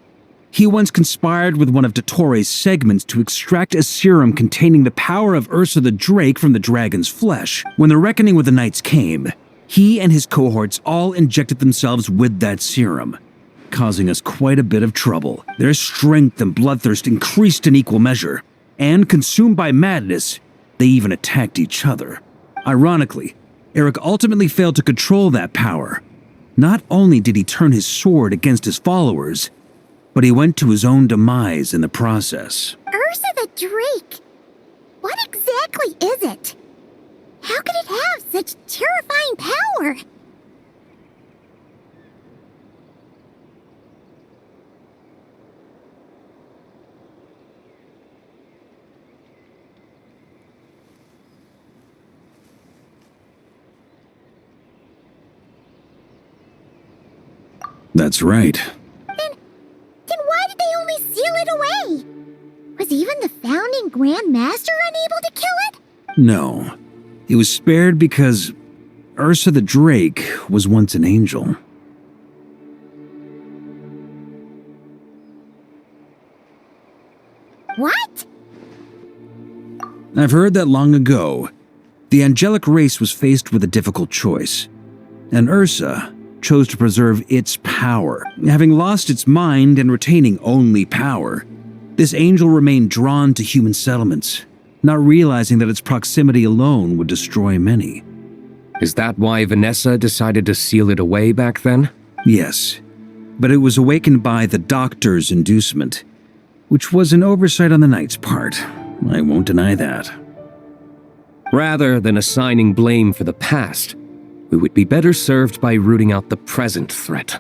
he once conspired with one of Dottores' segments to extract a serum containing the power of Ursa the Drake from the dragon's flesh. When the reckoning with the Knights came, he and his cohorts all injected themselves with that serum, causing us quite a bit of trouble. Their strength and bloodthirst increased in equal measure, and consumed by madness, they even attacked each other. Ironically, Eric ultimately failed to control that power. Not only did he turn his sword against his followers, but he went to his own demise in the process. Ursa the Drake. What exactly is it? How could it have such terrifying power? That's right. Then why did they only seal it away? Was even the founding Grand Master unable to kill it? No. It was spared because Ursa the Drake was once an angel. What? I've heard that long ago, the angelic race was faced with a difficult choice, and Ursa chose to preserve its power. Having lost its mind and retaining only power, this angel remained drawn to human settlements, not realizing that its proximity alone would destroy many. Is that why Vanessa decided to seal it away back then? Yes, but it was awakened by the doctor's inducement, which was an oversight on the knight's part. I won't deny that. Rather than assigning blame for the past, we would be better served by rooting out the present threat.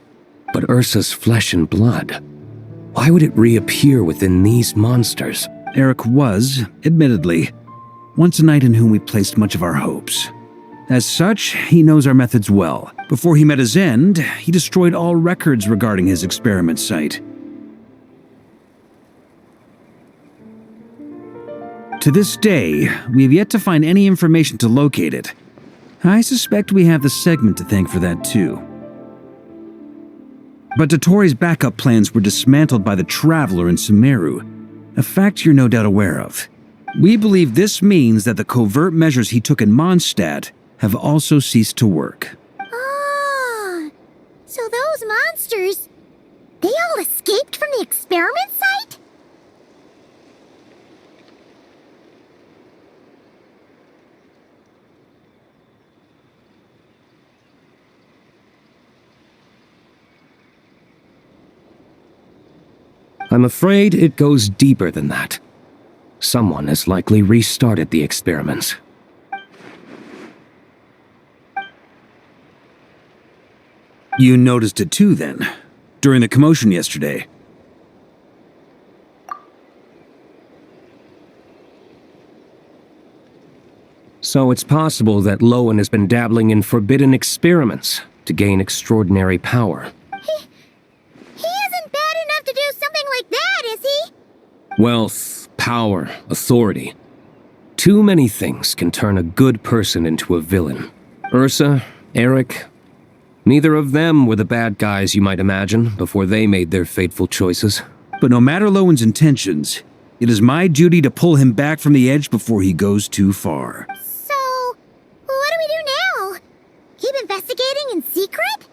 But Ursa's flesh and blood, why would it reappear within these monsters? Eric was, admittedly, once a knight in whom we placed much of our hopes. As such, he knows our methods well. Before he met his end, he destroyed all records regarding his experiment site. To this day, we have yet to find any information to locate it. I suspect we have the segment to thank for that too. But Dotori's backup plans were dismantled by the Traveler in Sumeru, a fact you're no doubt aware of. We believe this means that the covert measures he took in Mondstadt have also ceased to work. Ah, so those monsters, they all escaped from the experiment site? I'm afraid it goes deeper than that. Someone has likely restarted the experiments. You noticed it too, then, during the commotion yesterday. So it's possible that Lohen has been dabbling in forbidden experiments to gain extraordinary power. He isn't bad enough to do something like that, is he? Wealth, power, authority. Too many things can turn a good person into a villain. Ursa, Eric, neither of them were the bad guys you might imagine before they made their fateful choices. But no matter Lowen's intentions, it is my duty to pull him back from the edge before he goes too far. So, what do we do now? Keep investigating in secret?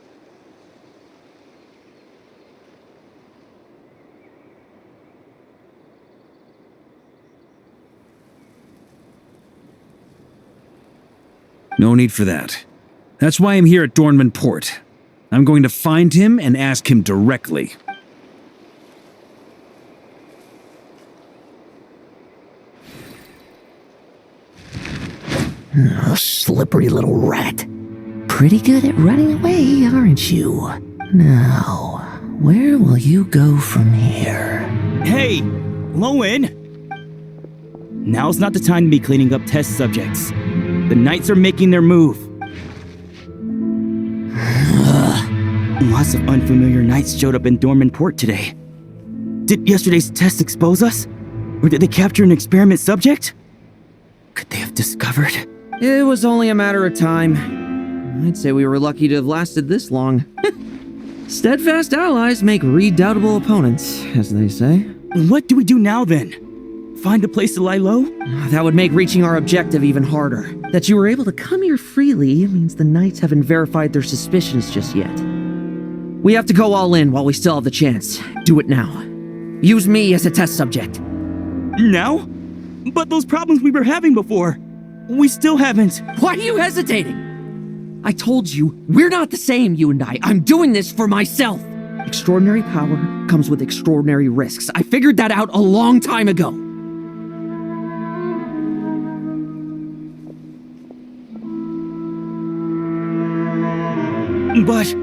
No need for that. That's why I'm here at Dornman Port. I'm going to find him and ask him directly. Oh, slippery little rat. Pretty good at running away, aren't you? Now, where will you go from here? Hey, Lohen! Now's not the time to be cleaning up test subjects. The Knights are making their move. Lots of unfamiliar Knights showed up in Dorman Port today. Did yesterday's test expose us? Or did they capture an experiment subject? Could they have discovered? It was only a matter of time. I'd say we were lucky to have lasted this long. Steadfast allies make redoubtable opponents, as they say. What do we do now then? Find a place to lie low? That would make reaching our objective even harder. That you were able to come here freely means the Knights haven't verified their suspicions just yet. We have to go all in while we still have the chance. Do it now. Use me as a test subject. Now? But those problems we were having before, we still haven't. Why are you hesitating? I told you, we're not the same, you and I. I'm doing this for myself. Extraordinary power comes with extraordinary risks. I figured that out a long time ago. But...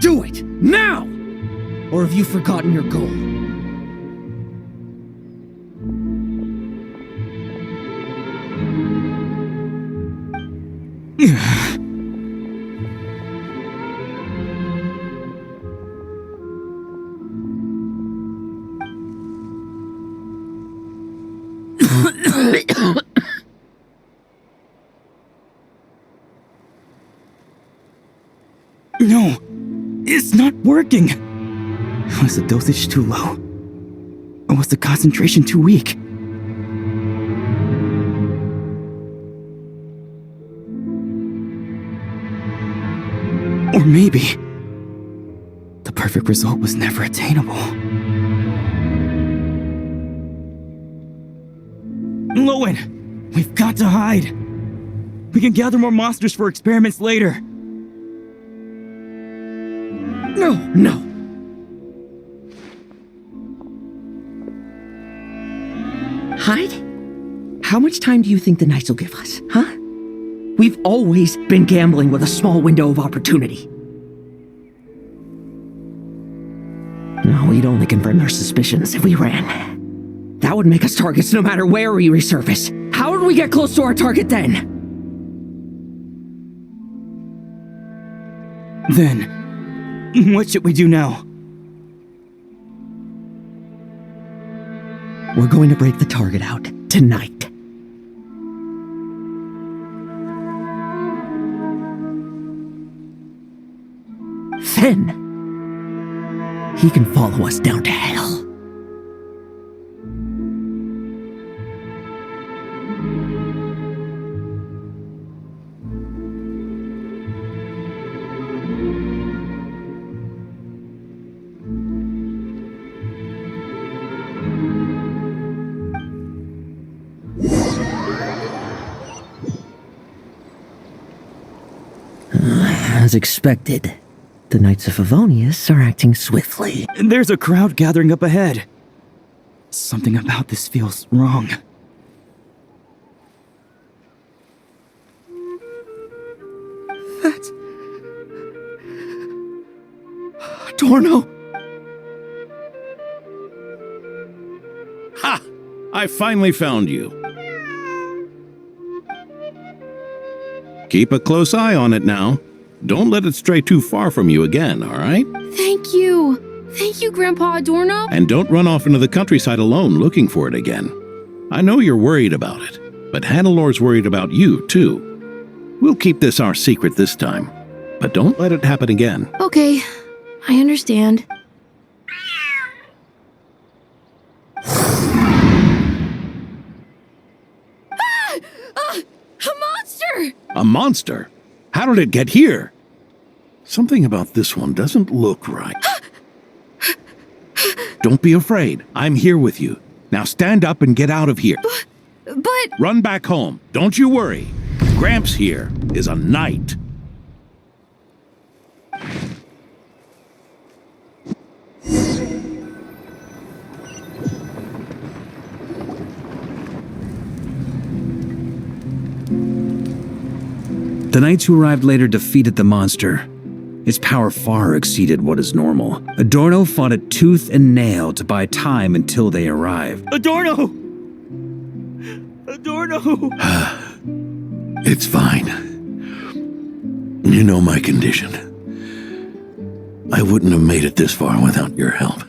Do it! Now! Or have you forgotten your goal? No, it's not working. Was the dosage too low? Or was the concentration too weak? Or maybe the perfect result was never attainable. Lohen, we've got to hide. We can gather more monsters for experiments later. No. Hide? How much time do you think the Knights will give us, huh? We've always been gambling with a small window of opportunity. No, we'd only confirm their suspicions if we ran. That would make us targets no matter where we resurface. How would we get close to our target then? Then, what should we do now? We're going to break the target out tonight. Then, he can follow us down to hell. As expected, the Knights of Favonius are acting swiftly. There's a crowd gathering up ahead. Something about this feels wrong. That's... Adorno! Ha! I finally found you. Keep a close eye on it now. Don't let it stray too far from you again, all right? Thank you. Thank you, Grandpa Adorno. And don't run off into the countryside alone looking for it again. I know you're worried about it, but Hannelor's worried about you, too. We'll keep this our secret this time, but don't let it happen again. Okay, I understand. A monster! A monster? How did it get here? Something about this one doesn't look right. Don't be afraid. I'm here with you. Now stand up and get out of here. But... Run back home. Don't you worry. Gramps here is a knight. The knights who arrived later defeated the monster. Its power far exceeded what is normal. Adorno fought it tooth and nail to buy time until they arrived. Adorno! Adorno! It's fine. You know my condition. I wouldn't have made it this far without your help.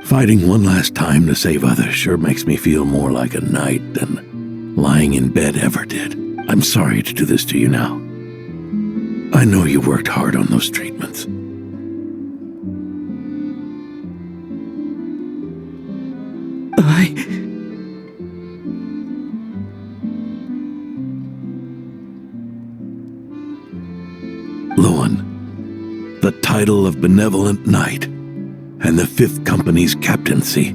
Fighting one last time to save others sure makes me feel more like a knight than lying in bed ever did. I'm sorry to do this to you now. I know you worked hard on those treatments. title of Benevolent Knight and the 5th Company's captaincy.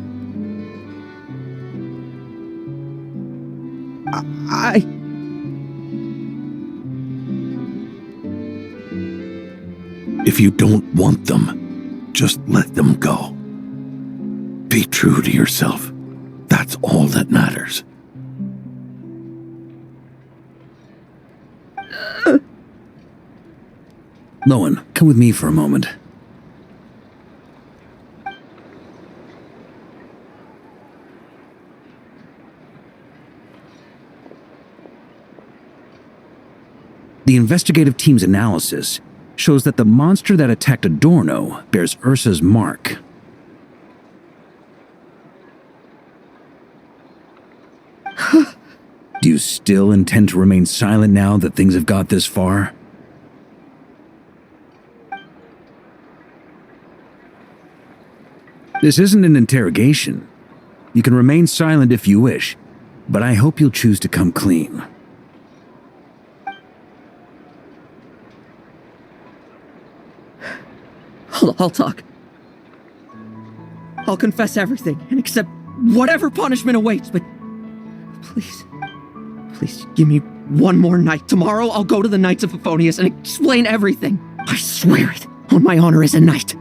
If you don't want them, just let them go. Be true to yourself. That's all that matters. Lohen, come with me for a moment. The investigative team's analysis shows that the monster that attacked Adorno bears Ursa's mark. Do you still intend to remain silent now that things have got this far? This isn't an interrogation. You can remain silent if you wish, but I hope you'll choose to come clean. I'll talk. I'll confess everything and accept whatever punishment awaits, but please give me one more night. Tomorrow I'll go to the Knights of Favonius and explain everything. I swear it, on my honor as a knight.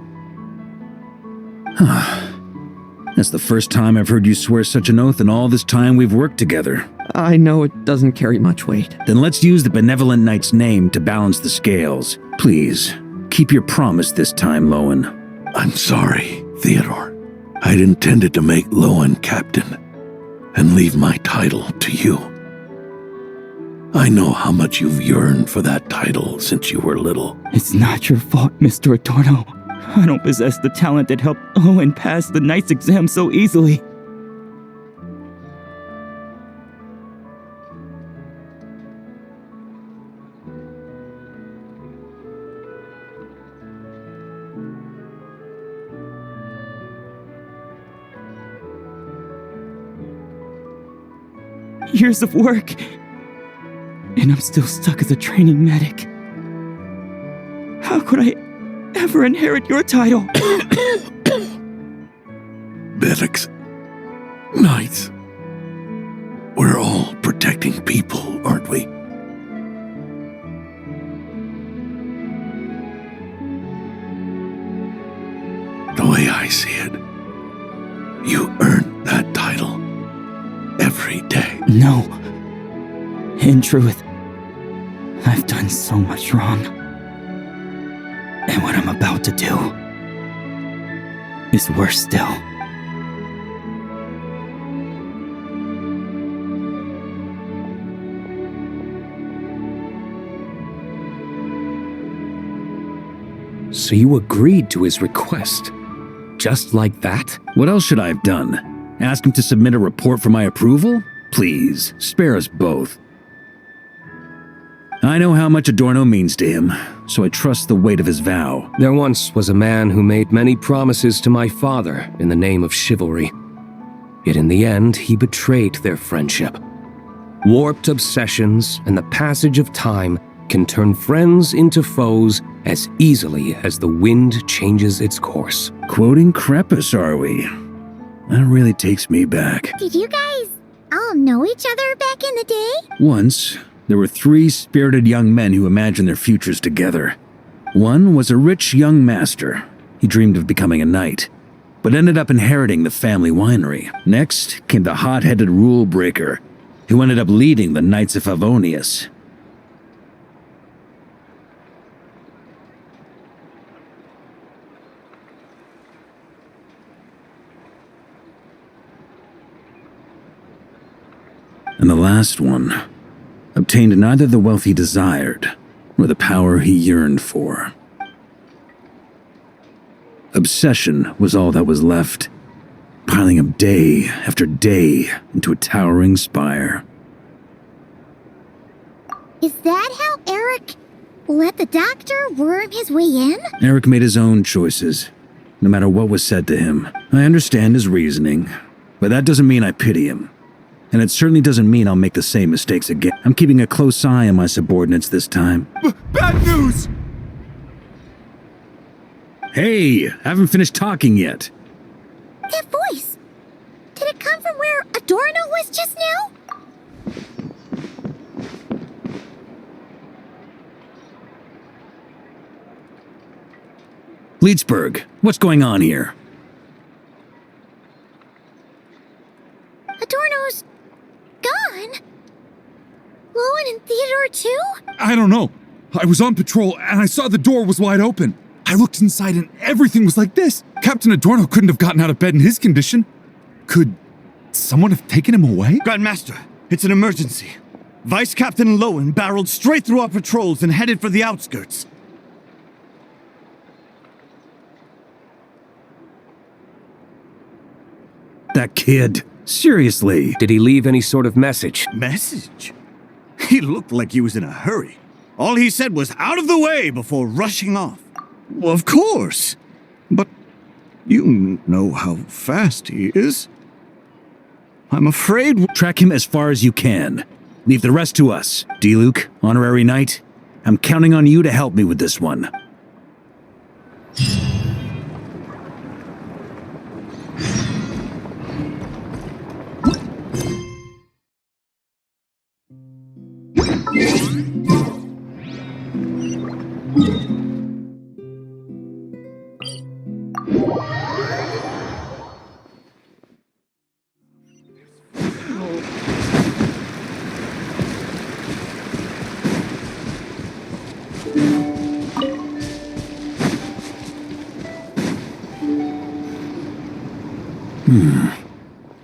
That's the first time I've heard you swear such an oath in all this time we've worked together. I know it doesn't carry much weight. Then let's use the Benevolent Knight's name to balance the scales. Please, keep your promise this time, Lohen. I'm sorry, Theodore. I'd intended to make Lohen captain and leave my title to you. I know how much you've yearned for that title since you were little. It's not your fault, Mr. Adorno. I don't possess the talent that helped Owen pass the Knight's exam so easily. Years of work, and I'm still stuck as a training medic. How could I ever inherit your title? Medics, knights, we're all protecting people, aren't we? The way I see it, you earned that title every day. No. In truth, I've done so much wrong. And what I'm about to do is worse still. So you agreed to his request? Just like that? What else should I have done? Ask him to submit a report for my approval? Please, spare us both. I know how much Adorno means to him, so I trust the weight of his vow. There once was a man who made many promises to my father in the name of chivalry. Yet in the end, he betrayed their friendship. Warped obsessions and the passage of time can turn friends into foes as easily as the wind changes its course. Quoting Crepus, are we? That really takes me back. Did you guys all know each other back in the day? Once, there were 3 spirited young men who imagined their futures together. One was a rich young master. He dreamed of becoming a knight, but ended up inheriting the family winery. Next came the hot-headed rule breaker, who ended up leading the Knights of Favonius. And the last one obtained neither the wealth he desired nor the power he yearned for. Obsession was all that was left, piling up day after day into a towering spire. Is that how Eric let the doctor worm his way in? Eric made his own choices, no matter what was said to him. I understand his reasoning, but that doesn't mean I pity him. And it certainly doesn't mean I'll make the same mistakes again. I'm keeping a close eye on my subordinates this time. Bad news! Hey, haven't finished talking yet. That voice! Did it come from where Adorno was just now? Leedsburg, what's going on here? Adorno's gone? Lohen and Theodore too? I don't know. I was on patrol and I saw the door was wide open. I looked inside and everything was like this. Captain Adorno couldn't have gotten out of bed in his condition. Could someone have taken him away? Grandmaster, it's an emergency. Vice Captain Lohen barreled straight through our patrols and headed for the outskirts. That kid. Seriously. Did he leave any sort of message? Message? He looked like he was in a hurry. All he said was out of the way before rushing off. Well, of course. But you know how fast he is. I'm afraid... Track him as far as you can. Leave the rest to us. D-Luke, honorary knight, I'm counting on you to help me with this one.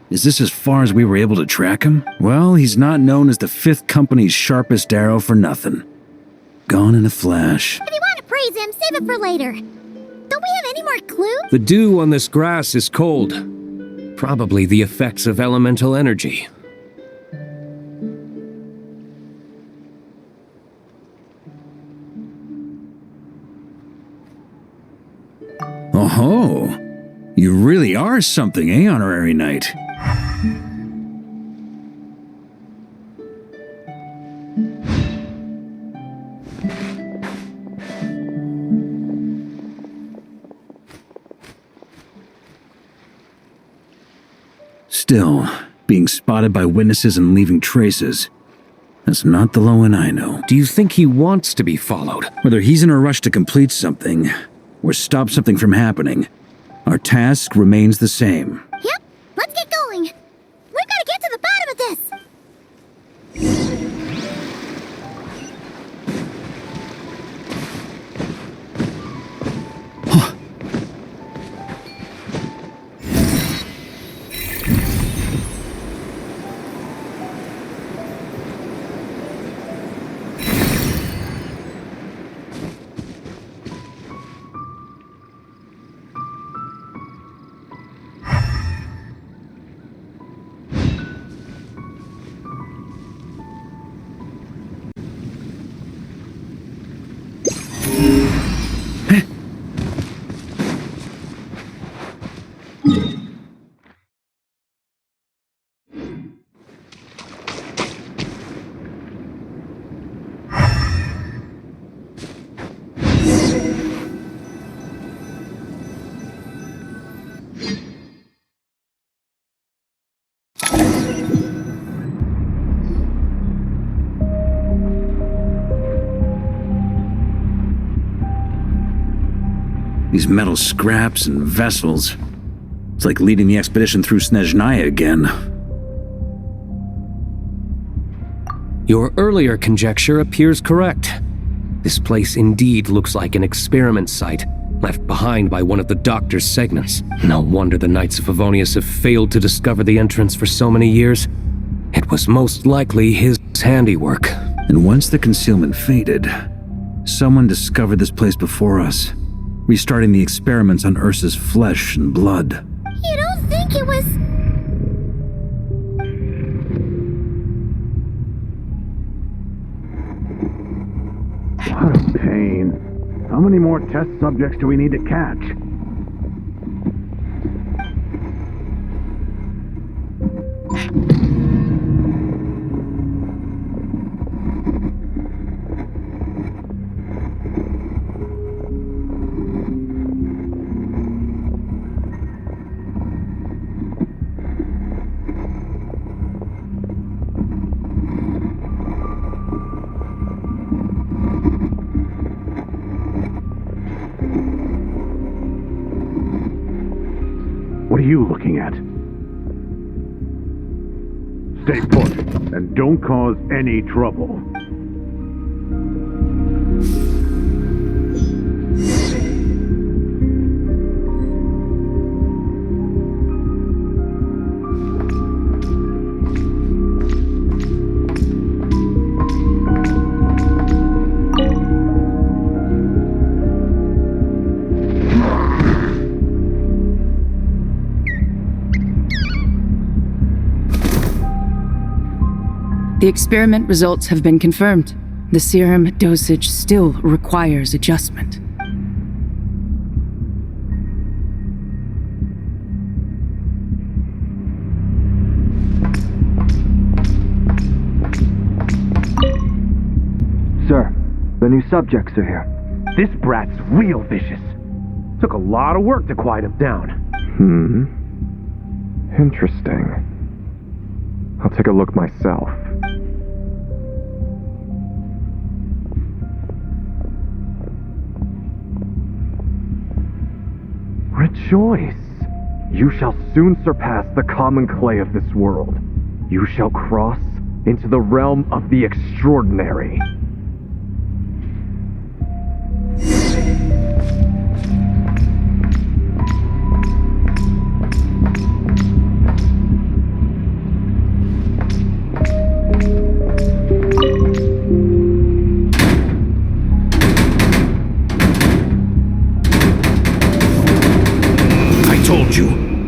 Is this as far as we were able to track him? Well, he's not known as the 5th Company's sharpest arrow for nothing. Gone in a flash. If you want to praise him, save it for later. Don't we have any more clues? The dew on this grass is cold. Probably the effects of elemental energy. Oh-ho! You really are something, eh, honorary knight? Still, being spotted by witnesses and leaving traces. That's not the Lohen I know. Do you think he wants to be followed? Whether he's in a rush to complete something, or stop something from happening, our task remains the same. Yep, let's get going. We've got to get to the bottom of this. These metal scraps and vessels. It's like leading the expedition through Snezhnaya again. Your earlier conjecture appears correct. This place indeed looks like an experiment site, left behind by one of the Doctor's segments. No wonder the Knights of Favonius have failed to discover the entrance for so many years. It was most likely his handiwork. And once the concealment faded, someone discovered this place before us, restarting the experiments on Ursa's flesh and blood. You don't think it was... What a pain. How many more test subjects do we need to catch? you looking at? Stay put, and don't cause any trouble. The experiment results have been confirmed. The serum dosage still requires adjustment. Sir, the new subjects are here. This brat's real vicious. Took a lot of work to quiet him down. Interesting. I'll take a look myself. Rejoice! You shall soon surpass the common clay of this world. You shall cross into the realm of the extraordinary.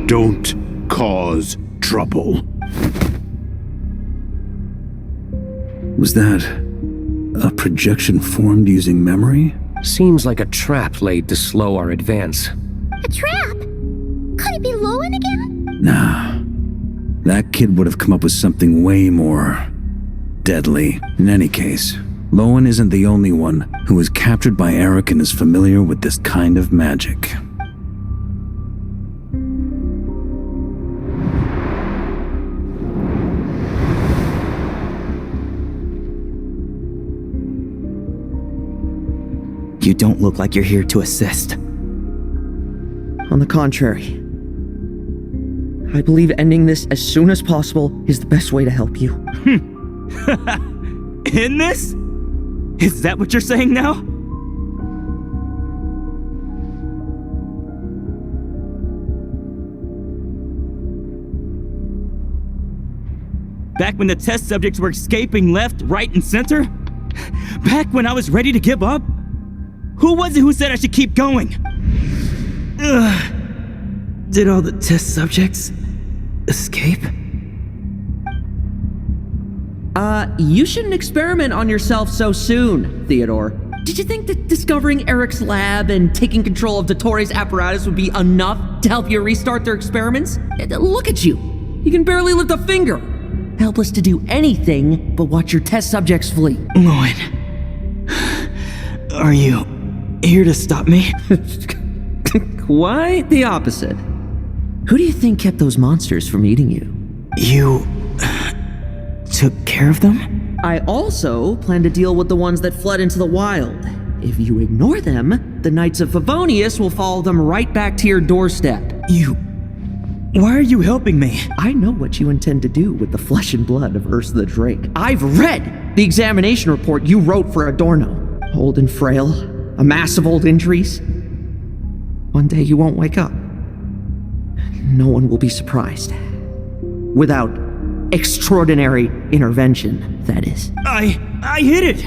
Don't cause trouble. Was that a projection formed using memory? Seems like a trap laid to slow our advance. A trap? Could it be Lohen again? Nah. That kid would have come up with something way more deadly. In any case, Lohen isn't the only one who was captured by Eric and is familiar with this kind of magic. You don't look like you're here to assist. On the contrary, I believe ending this as soon as possible is the best way to help you. In this? Is that what you're saying now? Back when the test subjects were escaping left, right, and center? Back when I was ready to give up? Who was it who said I should keep going? Ugh. Did all the test subjects escape? You shouldn't experiment on yourself so soon, Theodore. Did you think that discovering Eric's lab and taking control of Dottores' apparatus would be enough to help you restart their experiments? Look at you. You can barely lift a finger. Helpless to do anything but watch your test subjects flee. Lohen, are you here to stop me? Quite the opposite. Who do you think kept those monsters from eating you? You took care of them? I also plan to deal with the ones that fled into the wild. If you ignore them, the Knights of Favonius will follow them right back to your doorstep. Why are you helping me? I know what you intend to do with the flesh and blood of Ursa the Drake. I've read the examination report you wrote for Adorno. Old and frail, a mass of old injuries. One day you won't wake up. No one will be surprised. Without extraordinary intervention, that is. I hid it!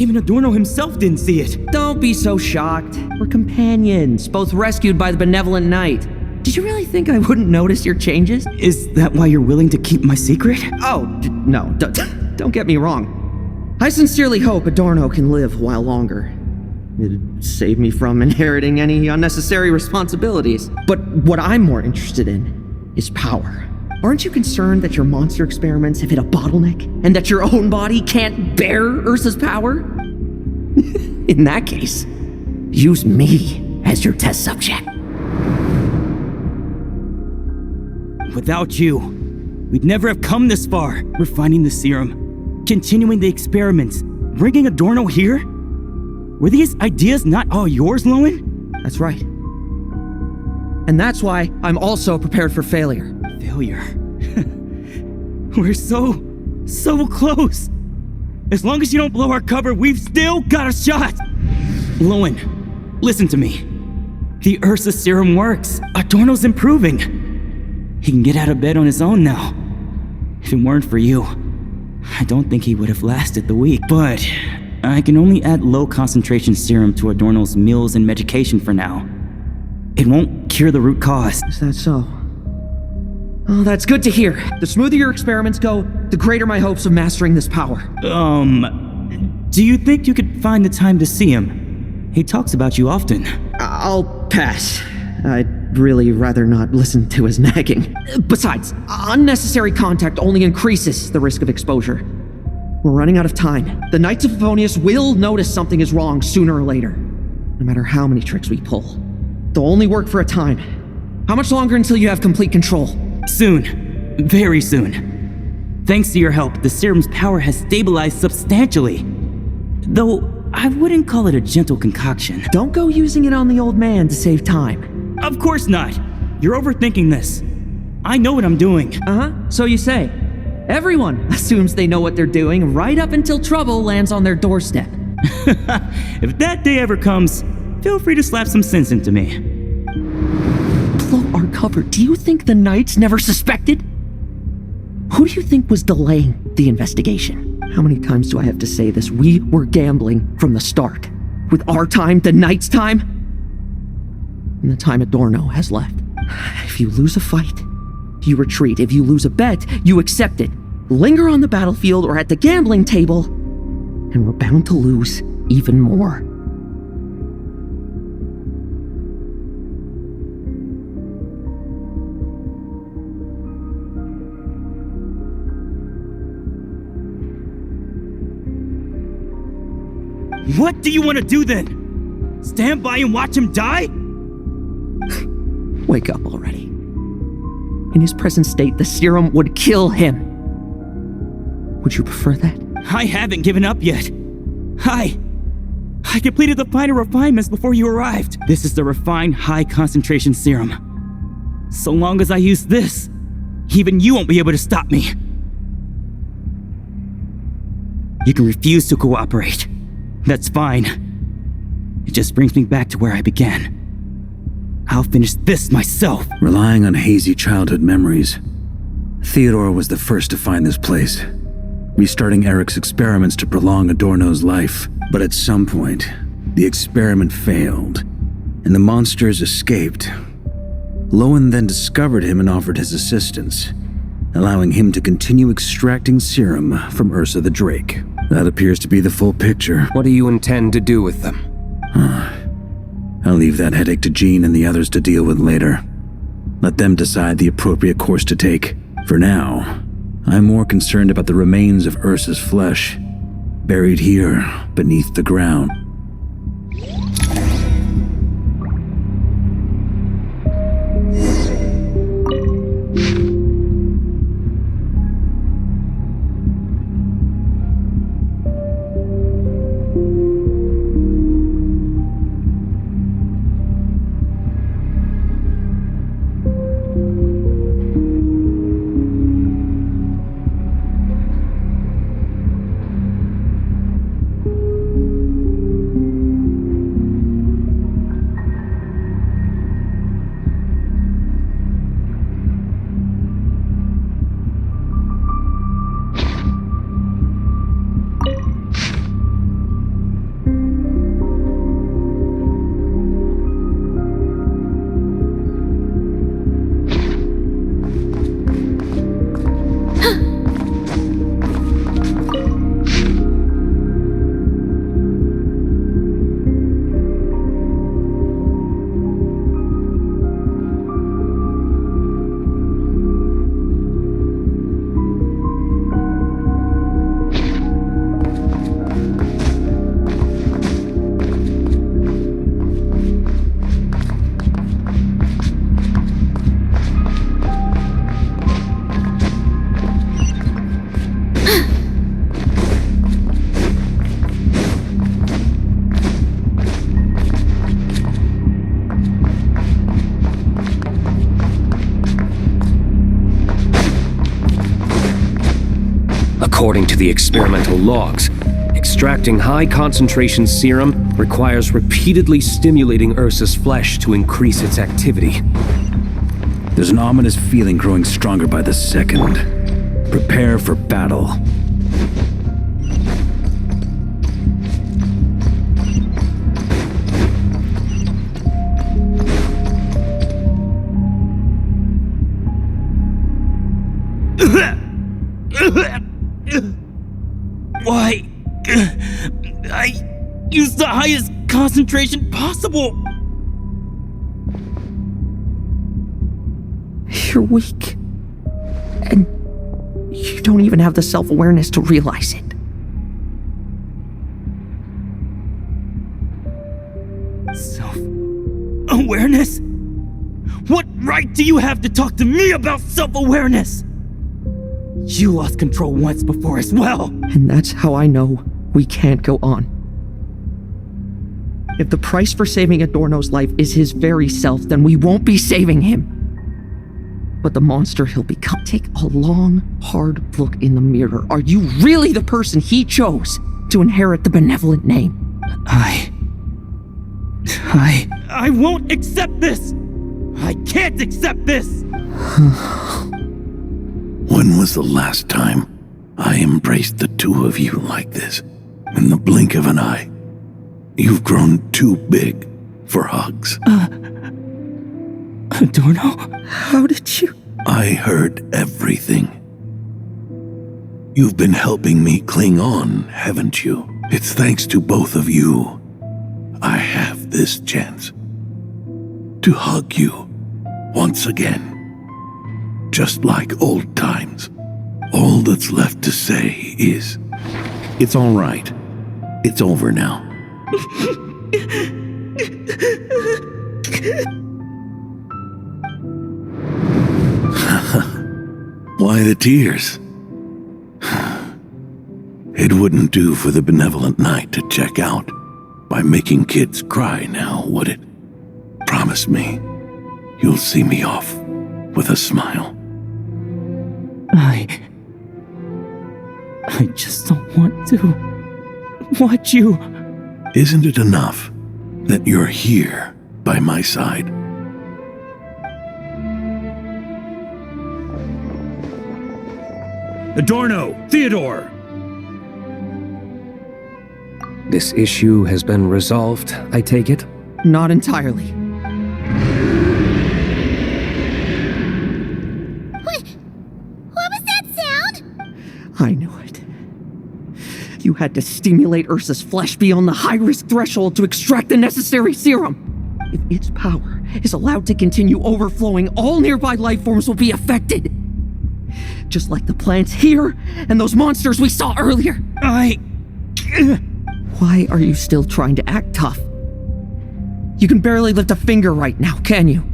Even Adorno himself didn't see it. Don't be so shocked. We're companions, both rescued by the benevolent knight. Did you really think I wouldn't notice your changes? Is that why you're willing to keep my secret? Oh, no, don't get me wrong. I sincerely hope Adorno can live a while longer. It'd save me from inheriting any unnecessary responsibilities. But what I'm more interested in is power. Aren't you concerned that your monster experiments have hit a bottleneck and that your own body can't bear Ursa's power? In that case, use me as your test subject. Without you, we'd never have come this far. Refining the serum, continuing the experiments, bringing Adorno here? Were these ideas not all yours, Lohen? That's right. And that's why I'm also prepared for failure. Failure? We're so close. As long as you don't blow our cover, we've still got a shot. Lohen, listen to me. The Ursa serum works. Adorno's improving. He can get out of bed on his own now. If it weren't for you, I don't think he would have lasted the week. But I can only add low concentration serum to Adorno's meals and medication for now. It won't cure the root cause. Is that so? Oh, that's good to hear. The smoother your experiments go, the greater my hopes of mastering this power. Do you think you could find the time to see him? He talks about you often. I'll pass. I'd really rather not listen to his nagging. Besides, unnecessary contact only increases the risk of exposure. We're running out of time. The Knights of Favonius will notice something is wrong sooner or later, no matter how many tricks we pull. They'll only work for a time. How much longer until you have complete control? Soon. Very soon. Thanks to your help, the serum's power has stabilized substantially. Though, I wouldn't call it a gentle concoction. Don't go using it on the old man to save time. Of course not. You're overthinking this. I know what I'm doing. So you say. Everyone assumes they know what they're doing right up until trouble lands on their doorstep. If that day ever comes, feel free to slap some sense into me. Blow our cover. Do you think the Knights never suspected? Who do you think was delaying the investigation? How many times do I have to say this? We were gambling from the start. With our time, the Knights' time, and the time Adorno has left. If you lose a fight, you retreat. If you lose a bet, you accept it. Linger on the battlefield or at the gambling table, and we're bound to lose even more. What do you want to do then? Stand by and watch him die? Wake up already. In his present state, the serum would kill him. Would you prefer that? I haven't given up yet. I completed the final refinements before you arrived. This is the refined high-concentration serum. So long as I use this, even you won't be able to stop me. You can refuse to cooperate. That's fine. It just brings me back to where I began. I'll finish this myself. Relying on hazy childhood memories, Theodore was the first to find this place, restarting Eric's experiments to prolong Adorno's life. But at some point, the experiment failed, and the monsters escaped. Lohen then discovered him and offered his assistance, allowing him to continue extracting serum from Ursa the Drake. That appears to be the full picture. What do you intend to do with them? I'll leave that headache to Jean and the others to deal with later. Let them decide the appropriate course to take. For now, I'm more concerned about the remains of Ursa's flesh, buried here beneath the ground. According to the experimental logs, extracting high-concentration serum requires repeatedly stimulating Ursa's flesh to increase its activity. There's an ominous feeling growing stronger by the second. Prepare for battle. Why? I used the highest concentration possible. You're weak. And you don't even have the self-awareness to realize it. Self-awareness? What right do you have to talk to me about self-awareness? You lost control once before as well. And that's how I know we can't go on. If the price for saving Adorno's life is his very self, then we won't be saving him. But the monster he'll become. Take a long, hard look in the mirror. Are you really the person he chose to inherit the benevolent name? I won't accept this! I can't accept this! When was the last time I embraced the two of you like this? In the blink of an eye. You've grown too big for hugs. Adorno? How did you? I heard everything. You've been helping me cling on, haven't you? It's thanks to both of you I have this chance to hug you once again. Just like old times. All that's left to say is, it's all right. It's over now. Why the tears? It wouldn't do for the benevolent knight to check out by making kids cry now, would it? Promise me you'll see me off with a smile. I just don't want to watch you. Isn't it enough that you're here by my side? Adorno! Theodore! This issue has been resolved, I take it? Not entirely. What was that sound? I knew it. You had to stimulate Ursa's flesh beyond the high-risk threshold to extract the necessary serum. If its power is allowed to continue overflowing, all nearby life forms will be affected. Just like the plants here and those monsters we saw earlier. Why are you still trying to act tough? You can barely lift a finger right now, can you?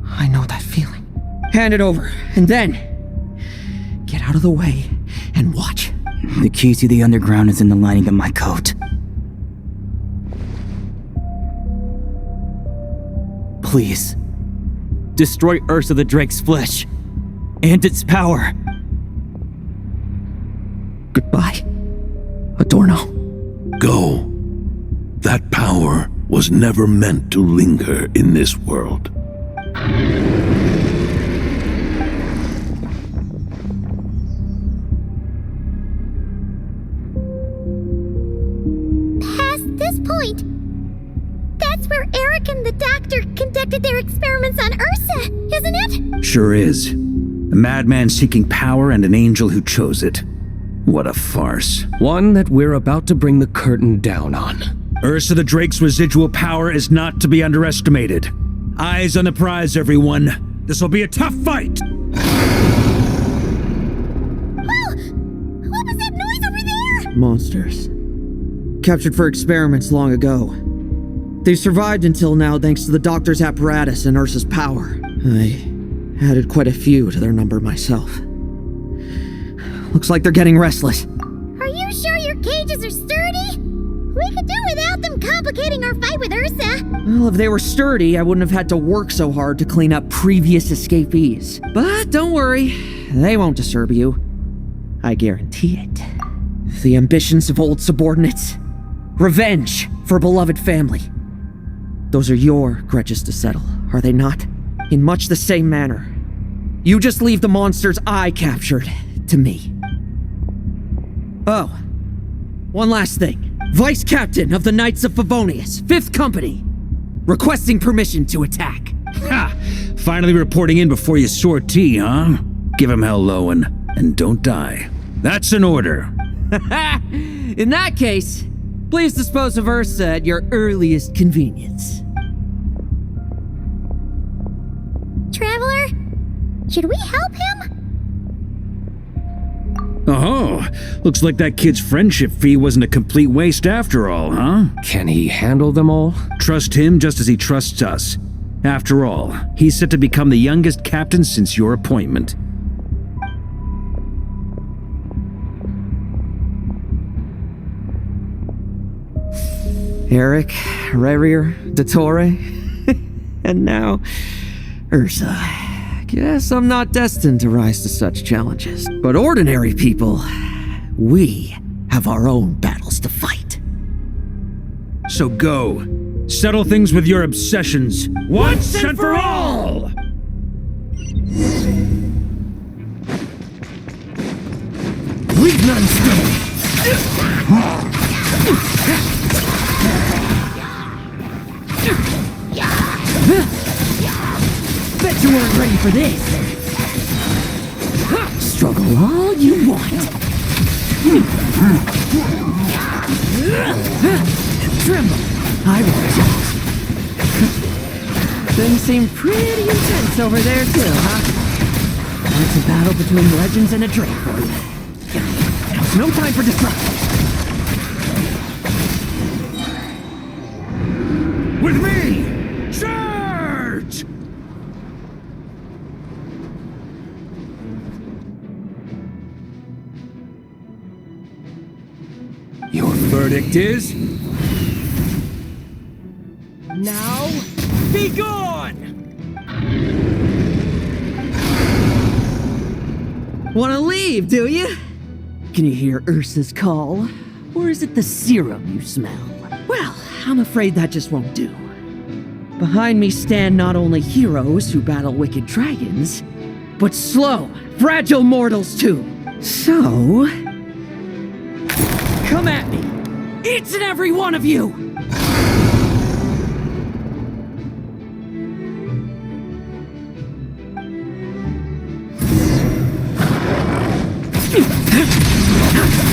I know that feeling. Hand it over, and then get out of the way and watch. The key to the underground is in the lining of my coat. Please, destroy Ursa the Drake's flesh and its power. Goodbye, Adorno. Go. That power was never meant to linger in this world. Past this point, that's where Eric and the doctor conducted their experiments on Ursa, isn't it? Sure is. A madman seeking power and an angel who chose it. What a farce. One that we're about to bring the curtain down on. Ursa the Drake's residual power is not to be underestimated. Eyes on the prize, everyone. This will be a tough fight! Oh! What was that noise over there? Monsters. Captured for experiments long ago. They've survived until now thanks to the doctor's apparatus and Ursa's power. I added quite a few to their number myself. Looks like they're getting restless. Are you sure your cages are sturdy? We could do without them complicating our fight with Ursa. Well, if they were sturdy, I wouldn't have had to work so hard to clean up previous escapees. But don't worry, they won't disturb you. I guarantee it. The ambitions of old subordinates. Revenge for beloved family. Those are your grudges to settle, are they not? In much the same manner. You just leave the monsters I captured to me. Oh, one last thing. Vice Captain of the Knights of Favonius, 5th Company, requesting permission to attack. Ha! Finally reporting in before you sortie, huh? Give him hell, Lohen, and don't die. That's an order. In that case, please dispose of Ursa at your earliest convenience. Traveler, should we help him? Oh, looks like that kid's friendship fee wasn't a complete waste after all, huh? Can he handle them all? Trust him just as he trusts us. After all, he's set to become the youngest captain since your appointment. Eric, Rerir, Dottore, and now Ursa. Guess I'm not destined to rise to such challenges. But ordinary people, we have our own battles to fight. So go. Settle things with your obsessions once and for all! Leave none stay! Bet you weren't ready for this. Struggle all you want. Tremble. I won't. Things seem pretty intense over there too, huh? It's a battle between legends and a drake for you. No time for distraction. With me! Charge! Your verdict is... Now, be gone! Wanna leave, do you? Can you hear Ursa's call? Or is it the serum you smell? Well, I'm afraid that just won't do. Behind me stand not only heroes who battle wicked dragons, but slow, fragile mortals too. So... come at me! Each and every one of you!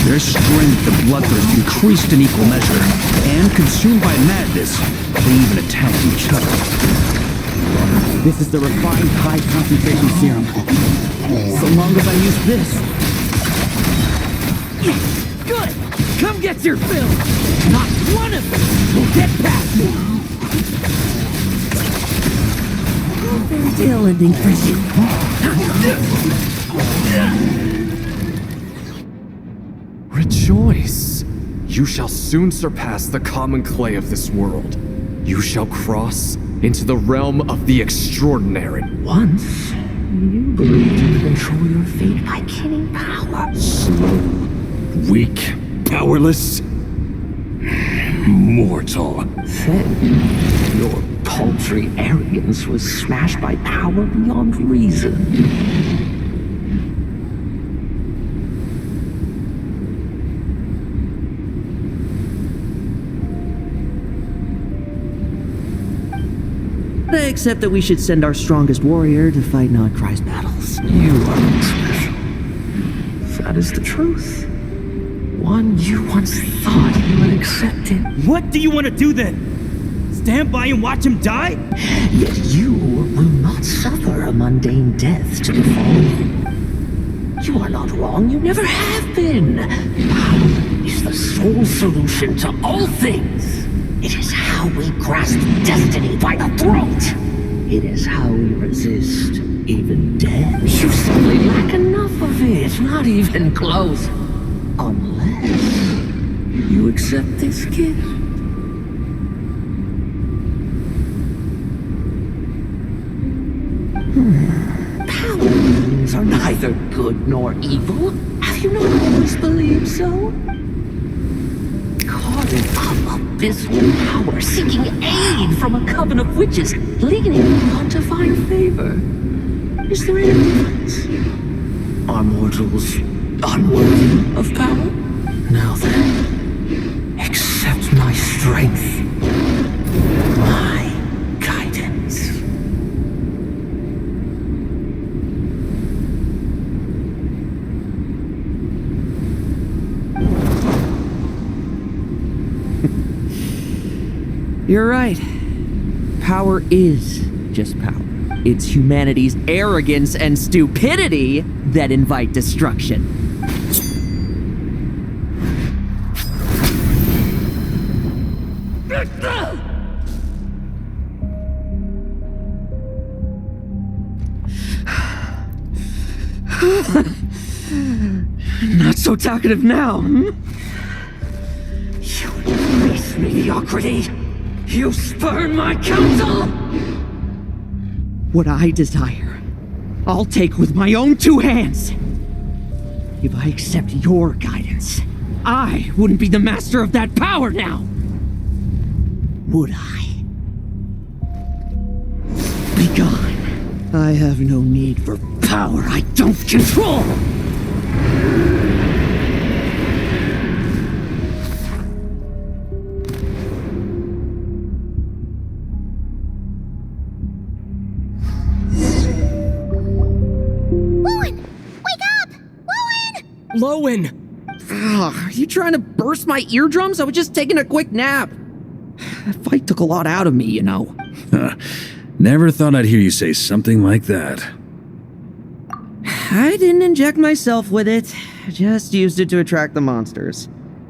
Their strength and bloodthirst increased in equal measure, and consumed by madness, they even attacked each other. This is the refined high concentration serum. So long as I use this. Good! Come get your fill! Not one of you will get past me! Fairy tale ending for you. Rejoice! You shall soon surpass the common clay of this world. You shall cross into the realm of the extraordinary. Once, you believed you could control your fate by killing power. Slow, weak, powerless, mortal. Then, your paltry arrogance was smashed by power beyond reason. Except that we should send our strongest warrior to fight Nodcry's battles. You are not special. That is the truth. One you once thought you had accepted. What do you want to do then? Stand by and watch him die? Yet you will not suffer a mundane death to befall you. You are not wrong, you never have been. Power is the sole solution to all things. It is how we grasp destiny by the throat. It is how we resist even death. You simply lack enough of it, not even close. Unless You accept this, kid? Powers are neither good nor evil. Have you not always believed so? Carving up abysmal power, seeking aid from a coven of witches, leaning on to find favor. Is there any difference? Are mortals unworthy of power? Now then, accept my strength, my guidance. You're right. Power is just power. It's humanity's arrogance and stupidity that invite destruction. Not so talkative now, hmm? You embrace mediocrity. You spurn my counsel. What I desire, I'll take with my own two hands. If I accept your guidance, I wouldn't be the master of that power now. Would I? Be gone. I have no need for power I don't control. Lohen! Ugh, are you trying to burst my eardrums? I was just taking a quick nap. That fight took a lot out of me, you know. Never thought I'd hear you say something like that. I didn't inject myself with it. Just used it to attract the monsters.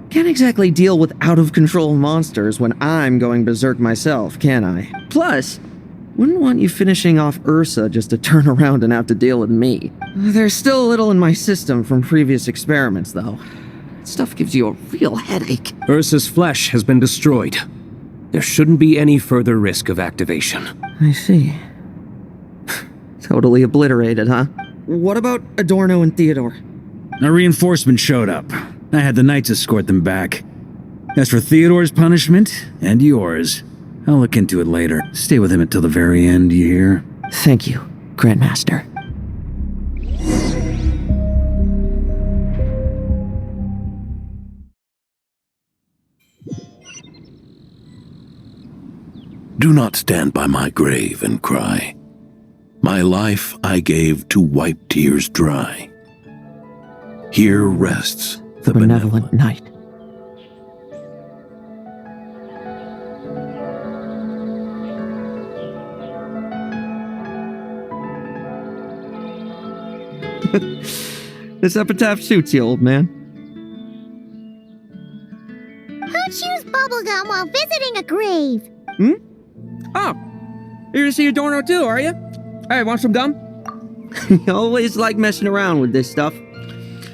Can't exactly deal with out-of-control monsters when I'm going berserk myself, can I? Plus, wouldn't want you finishing off Ursa just to turn around and have to deal with me. There's still a little in my system from previous experiments, though. Stuff gives you a real headache. Ursa's flesh has been destroyed. There shouldn't be any further risk of activation. I see. Totally obliterated, huh? What about Adorno and Theodore? A reinforcement showed up. I had the knights escort them back. As for Theodore's punishment, and yours, I'll look into it later. Stay with him until the very end, you hear? Thank you, Grandmaster. Do not stand by my grave and cry. My life I gave to wipe tears dry. Here rests the benevolent knight. This epitaph suits you, old man. Who chews bubblegum while visiting a grave? Hmm? Oh, you're to see Adorno too, are you? Hey, want some gum? You always like messing around with this stuff.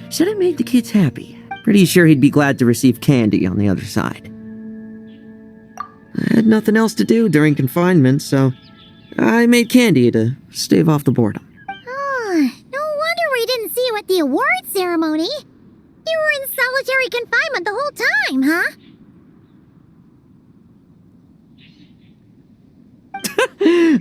Said it made the kids happy. Pretty sure he'd be glad to receive candy on the other side. I had nothing else to do during confinement, so I made candy to stave off the boredom. Oh, no wonder we didn't see you at the award ceremony. You were in solitary confinement the whole time, huh?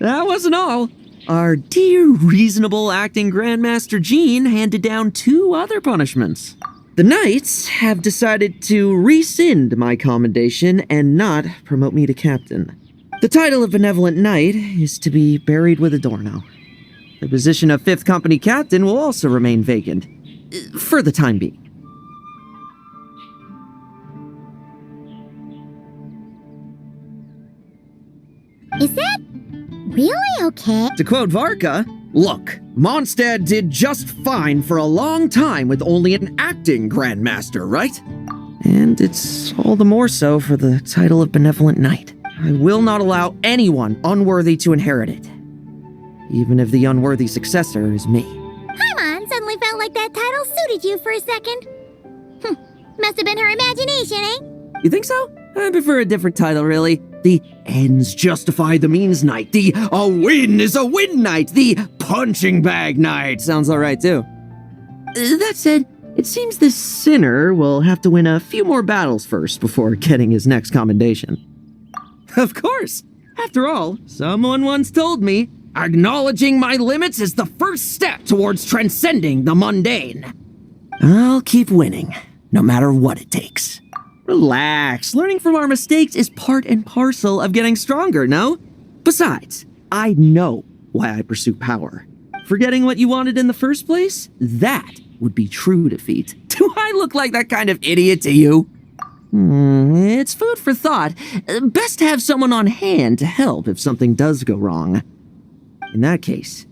That wasn't all. Our dear, reasonable acting Grandmaster Jean handed down 2 other punishments. The Knights have decided to rescind my commendation and not promote me to captain. The title of Benevolent Knight is to be buried with Adorno. The position of 5th Company Captain will also remain vacant, for the time being. Is that really okay? To quote Varka, look, Mondstadt did just fine for a long time with only an acting Grandmaster, right? And it's all the more so for the title of Benevolent Knight. I will not allow anyone unworthy to inherit it, even if the unworthy successor is me. Paimon suddenly felt like that title suited you for a second. Must have been her imagination, eh? You think so? I prefer a different title, really. The ends justify the means knight. The a win is a win knight. The punching bag knight. Sounds alright, too. That said, it seems this sinner will have to win a few more battles first before getting his next commendation. Of course! After all, someone once told me, acknowledging my limits is the first step towards transcending the mundane. I'll keep winning, no matter what it takes. Relax, learning from our mistakes is part and parcel of getting stronger, no? Besides, I know why I pursue power. Forgetting what you wanted in the first place? That would be true defeat. Do I look like that kind of idiot to you? It's food for thought. Best to have someone on hand to help if something does go wrong. In that case,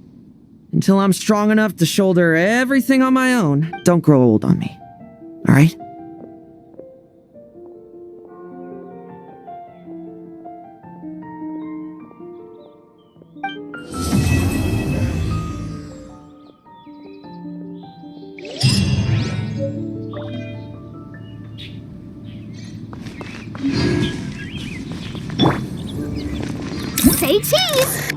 until I'm strong enough to shoulder everything on my own, don't grow old on me. All right? Say cheese!